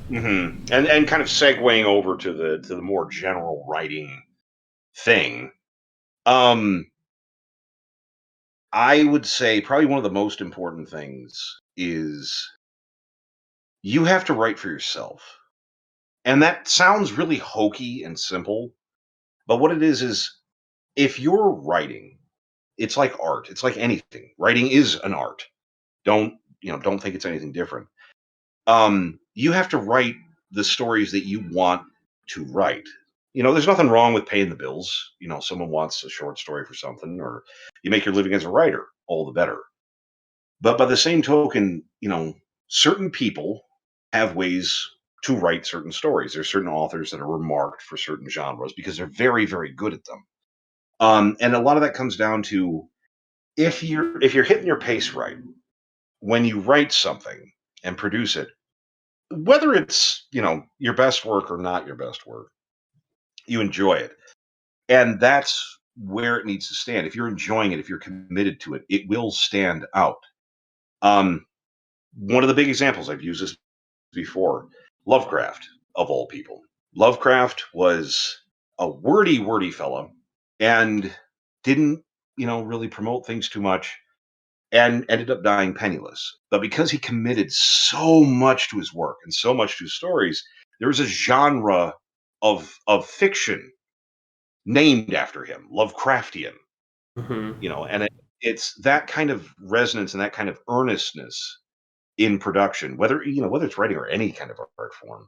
Mm-hmm. And kind of segueing over to the more general writing thing, I would say probably one of the most important things is you have to write for yourself. And that sounds really hokey and simple, but what it is if you're writing, it's like art. It's like anything. Writing is an art. Don't think it's anything different. You have to write the stories that you want to write. There's nothing wrong with paying the bills. Someone wants a short story for something, or you make your living as a writer, all the better. But by the same token, certain people have ways to write certain stories. There's certain authors that are remarked for certain genres because they're very, very good at them. And a lot of that comes down to if you're hitting your pace right, when you write something and produce it, whether it's, your best work or not your best work, you enjoy it. And that's where it needs to stand. If you're enjoying it, if you're committed to it, it will stand out. One of the big examples, I've used this before, Lovecraft, of all people. Lovecraft was a wordy fella and didn't, really promote things too much, and ended up dying penniless. But because he committed so much to his work and so much to his stories, there's a genre of fiction named after him, Lovecraftian. And it's that kind of resonance and that kind of earnestness in production, whether it's writing or any kind of art form.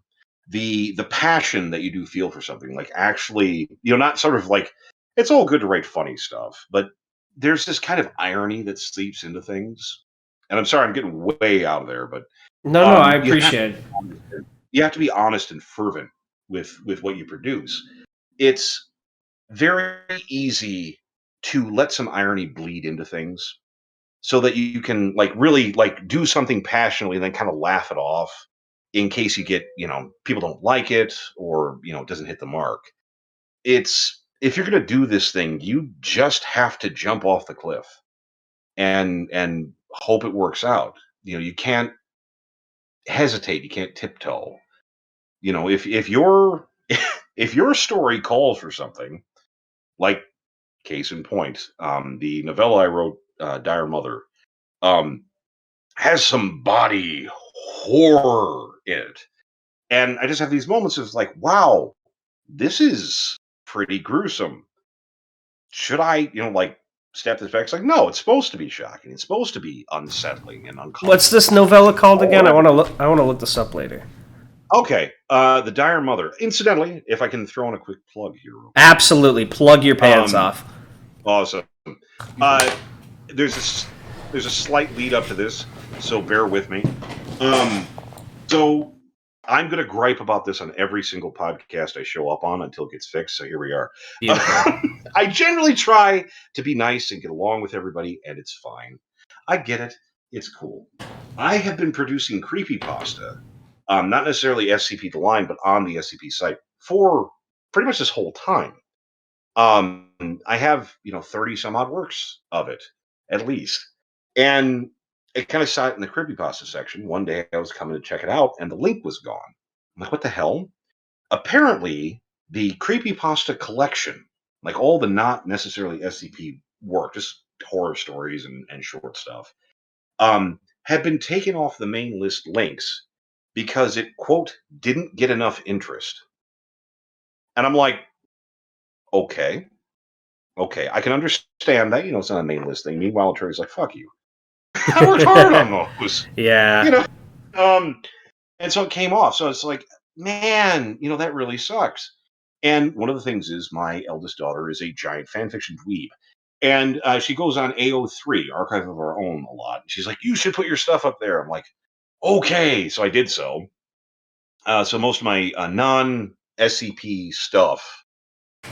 The passion that you do feel for something, like actually, not sort of like, it's all good to write funny stuff, but there's this kind of irony that seeps into things. and I'm sorry I'm getting way out of there, but No, I appreciate it. You have to be honest and fervent with what you produce. It's very easy to let some irony bleed into things so that you can like really like do something passionately and then kind of laugh it off in case you get, people don't like it or, it doesn't hit the mark. It's if you're going to do this thing, you just have to jump off the cliff and hope it works out. You can't hesitate, you can't tiptoe. If your if your story calls for something, like case in point, the novella I wrote, Dire Mother, has some body horror in it. And I just have these moments of like, wow, this is pretty gruesome. Should I, step this back? It's like, no, it's supposed to be shocking. It's supposed to be unsettling and uncomfortable. What's this novella called again? I want to look this up later. Okay, The Dire Mother. Incidentally, if I can throw in a quick plug here. Absolutely, plug your pants off. Awesome. There's a slight lead up to this, so bear with me. So I'm going to gripe about this on every single podcast I show up on until it gets fixed. So here we are. I generally try to be nice and get along with everybody, and it's fine. I get it. It's cool. I have been producing creepypasta, not necessarily SCP The Line, but on the SCP site for pretty much this whole time. I have, 30 some odd works of it, at least. And it kind of sat in the creepypasta section. One day I was coming to check it out, and the link was gone. I'm like, what the hell? Apparently, the creepypasta collection, like all the not necessarily SCP work, just horror stories and short stuff, had been taken off the main list links because it, quote, didn't get enough interest. And I'm like, okay, I can understand that, it's not a main list thing. Meanwhile, Attorney's like, fuck you. I worked hard on those. Yeah. And so it came off. So it's like, man, that really sucks. And one of the things is my eldest daughter is a giant fanfiction dweeb. And she goes on AO3, Archive of Our Own, a lot. She's like, you should put your stuff up there. I'm like, okay. So I did so. So most of my non-SCP stuff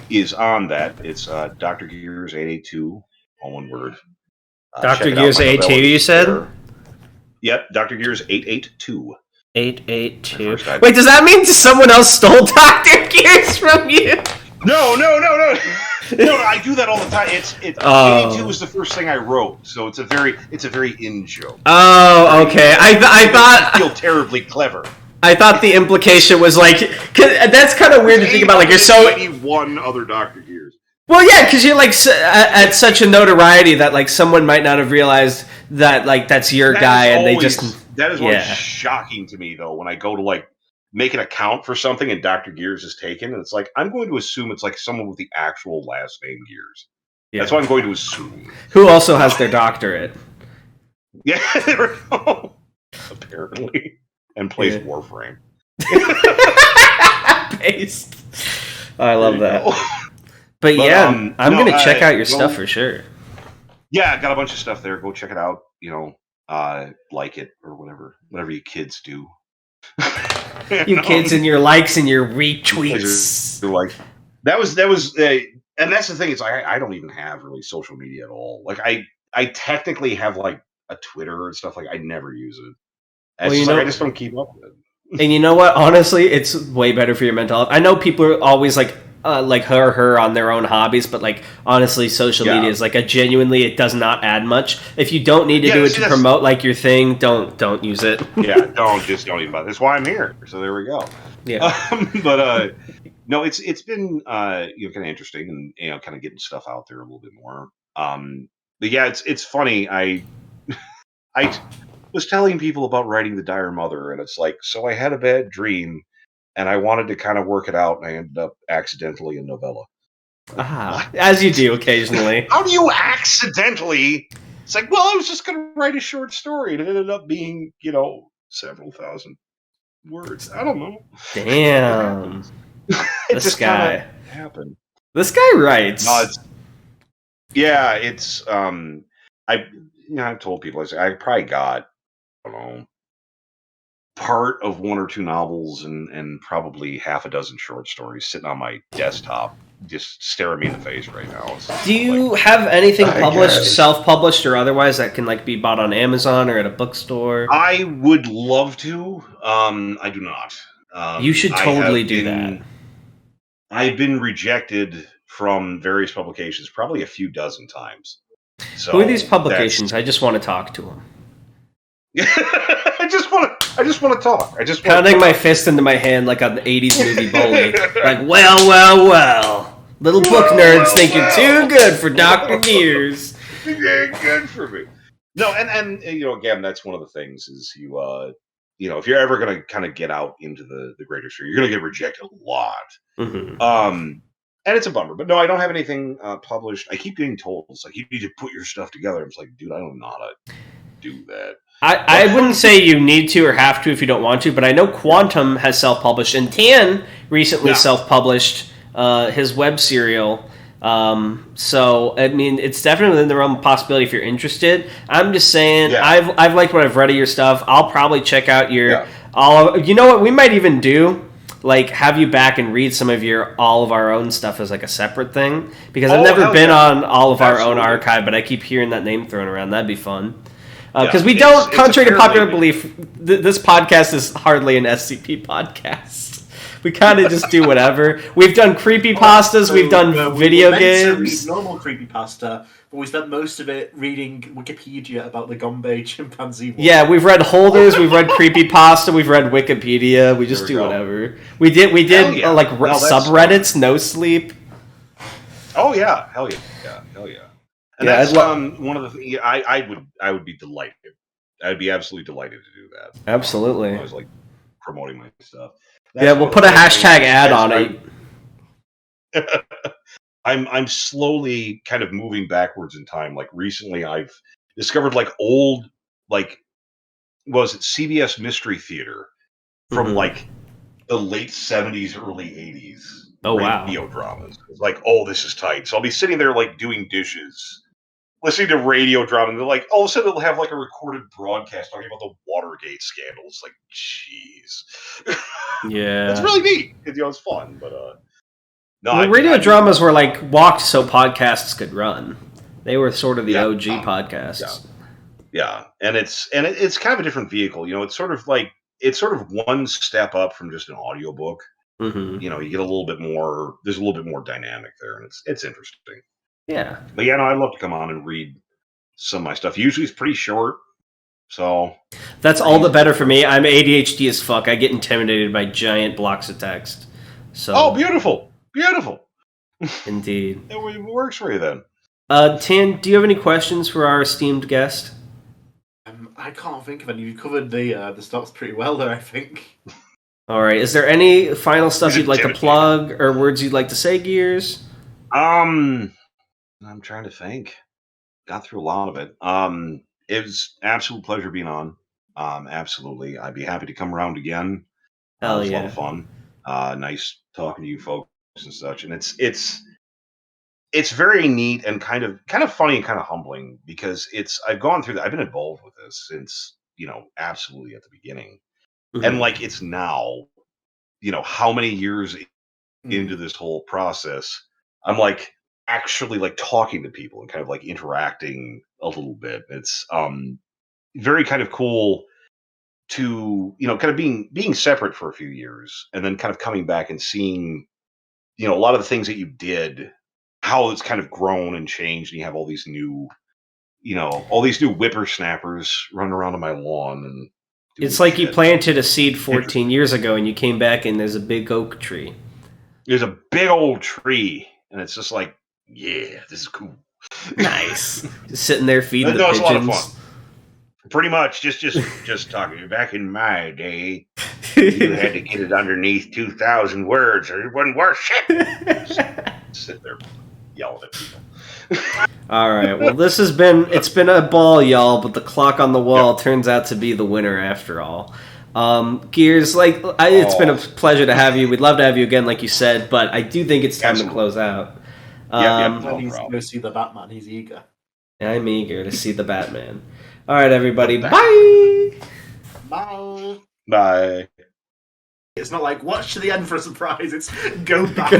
is on that. It's DrGears 882, all one word. DrGears 882, you said? There. Yep, DrGears 882. 882. Wait, does that mean someone else stole DrGears from you? No. No, I do that all the time. It's 82 was the first thing I wrote, so it's a very in joke. Oh, okay. I thought I feel terribly clever. I thought the implication was like, cause that's kind of weird to think about. Like you're so 81 other DrGears. Well, yeah, because you're like at such a notoriety that like someone might not have realized that like that's your guy, and they just that is what's shocking to me though when I go to like make an account for something and DrGears is taken, and it's like I'm going to assume it's like someone with the actual last name Gears. Yeah. That's what I'm going to assume. Who also has their doctorate. Yeah, there we go. Apparently, and plays Warframe. Based. I love that. But yeah, I'm going to check out your stuff for sure. Yeah, I got a bunch of stuff there. Go check it out. Like it or whatever you kids do. You kids and your likes and your retweets. Like that was, and that's the thing is I don't even have really social media at all. Like I technically have like a Twitter and stuff. Like I never use it. I just don't keep up with it. And you know what? Honestly, it's way better for your mental health. I know people are always like her on their own hobbies, but like honestly, social media is like it does not add much. If you don't need to do it to promote like your thing, don't use it. Yeah, don't even bother. That's why I'm here. So there we go. Yeah. But no, it's been kind of interesting and kind of getting stuff out there a little bit more. But yeah, it's funny. I was telling people about writing The Dire Mother, and it's like, so I had a bad dream. And I wanted to kind of work it out, and I ended up accidentally in novella. As you do occasionally. How do you accidentally? It's like, well, I was just going to write a short story, and it ended up being, several thousand words. I don't know. Damn. It just kind of happened. This guy writes. No, it's I've told people I probably got, I don't know, part of one or two novels and probably half a dozen short stories sitting on my desktop, just staring me in the face right now. Do you have anything I published, guess. self-published or otherwise, that can like be bought on Amazon or at a bookstore? I would love to. I do not. You should totally do that. I've been rejected from various publications probably a few dozen times. So who are these publications? I just want to talk to them. I just want to talk. Pounding my fist into my hand like an 80s movie bully. Like, well. Little book nerds think you're too good for DrGears. Yeah, good for me. No, and again, that's one of the things is if you're ever going to kind of get out into the greater sphere, you're going to get rejected a lot. Mm-hmm. And it's a bummer. But no, I don't have anything published. I keep getting told, it's like, you need to put your stuff together. I'm just like, dude, I don't know how to do that. I wouldn't say you need to or have to if you don't want to, but I know Quantum has self-published, and Tan recently self-published his web serial. So, I mean, it's definitely within the realm of possibility if you're interested. I'm just saying, I've liked what I've read of your stuff. I'll probably check out your... you know what? We might even do... like, have you back and read some of all of our own stuff as like a separate thing, because I've never been on all of our own archive, but I keep hearing that name thrown around. That'd be fun. Because we don't, contrary to popular belief, this podcast is hardly an SCP podcast. We kind of just do whatever. We've done creepypastas, we've done video games. Normal creepypasta, but we spent most of it reading Wikipedia about the Gombe chimpanzee war. Yeah, we've read holders, we've read creepypasta, we've read Wikipedia. We just do whatever. We did subreddits, No Sleep. Oh yeah, hell yeah. And that's one of the things. I would be delighted. I'd be absolutely delighted to do that. Absolutely. I was like promoting my stuff. We'll put a hashtag ad on it. I'm slowly kind of moving backwards in time. Like recently, I've discovered like old, like, was it CBS Mystery Theater from like the late 70s, early 80s. Radio dramas. It's like, oh, this is tight. So I'll be sitting there like doing dishes, listening to radio drama, and they're like, all of a sudden it'll have like a recorded broadcast talking about the Watergate scandal. It's like, jeez. Yeah. It's really neat. It's fun, but radio dramas were like walked so podcasts could run. They were sort of the OG podcasts. Yeah. And it's kind of a different vehicle. It's sort of one step up from just an audiobook. Mm-hmm. You get a little bit more. There's a little bit more dynamic there, and it's interesting. Yeah, but I'd love to come on and read some of my stuff. Usually, it's pretty short, so that's all the better for me. I'm ADHD as fuck. I get intimidated by giant blocks of text. So beautiful. Indeed, it works for you then. Tan, do you have any questions for our esteemed guest? I can't think of any. You covered the stocks pretty well there, I think. All right. Is there any final stuff you'd like to plug or words you'd like to say, Gears? I'm trying to think. Got through a lot of it. It was absolute pleasure being on. Absolutely. I'd be happy to come around again. Hell it was yeah. a lot of fun. Nice talking to you folks and such. And it's very neat and kind of funny and kind of humbling because I've gone through that. I've been involved with this since, absolutely at the beginning. Mm-hmm. And like it's now, how many years into this whole process, I'm like actually like talking to people and kind of like interacting a little bit. It's very kind of cool to, kind of being separate for a few years and then kind of coming back and seeing, a lot of the things that you did, how it's kind of grown and changed. And you have all these new, whippersnappers running around on my lawn and it's like you planted a seed 14 years ago and you came back and there's a big oak tree. There's a big old tree and it's just like, yeah, this is cool. Nice. Just sitting there feeding the pigeons. It's a lot of fun. Pretty much just talking. Back in my day, you had to get it underneath 2,000 words or it wasn't worth shit. Sit there yelling at people. All right. Well, it's been a ball, y'all, but the clock on the wall turns out to be the winner after all. Gears, it's been a pleasure to have you. We'd love to have you again, like you said, but I do think it's time to close out. He's go see the Batman. He's eager. I'm eager to see the Batman. All right, everybody. The Bye. Bye. Bye. It's not like watch to the end for a surprise. It's go back.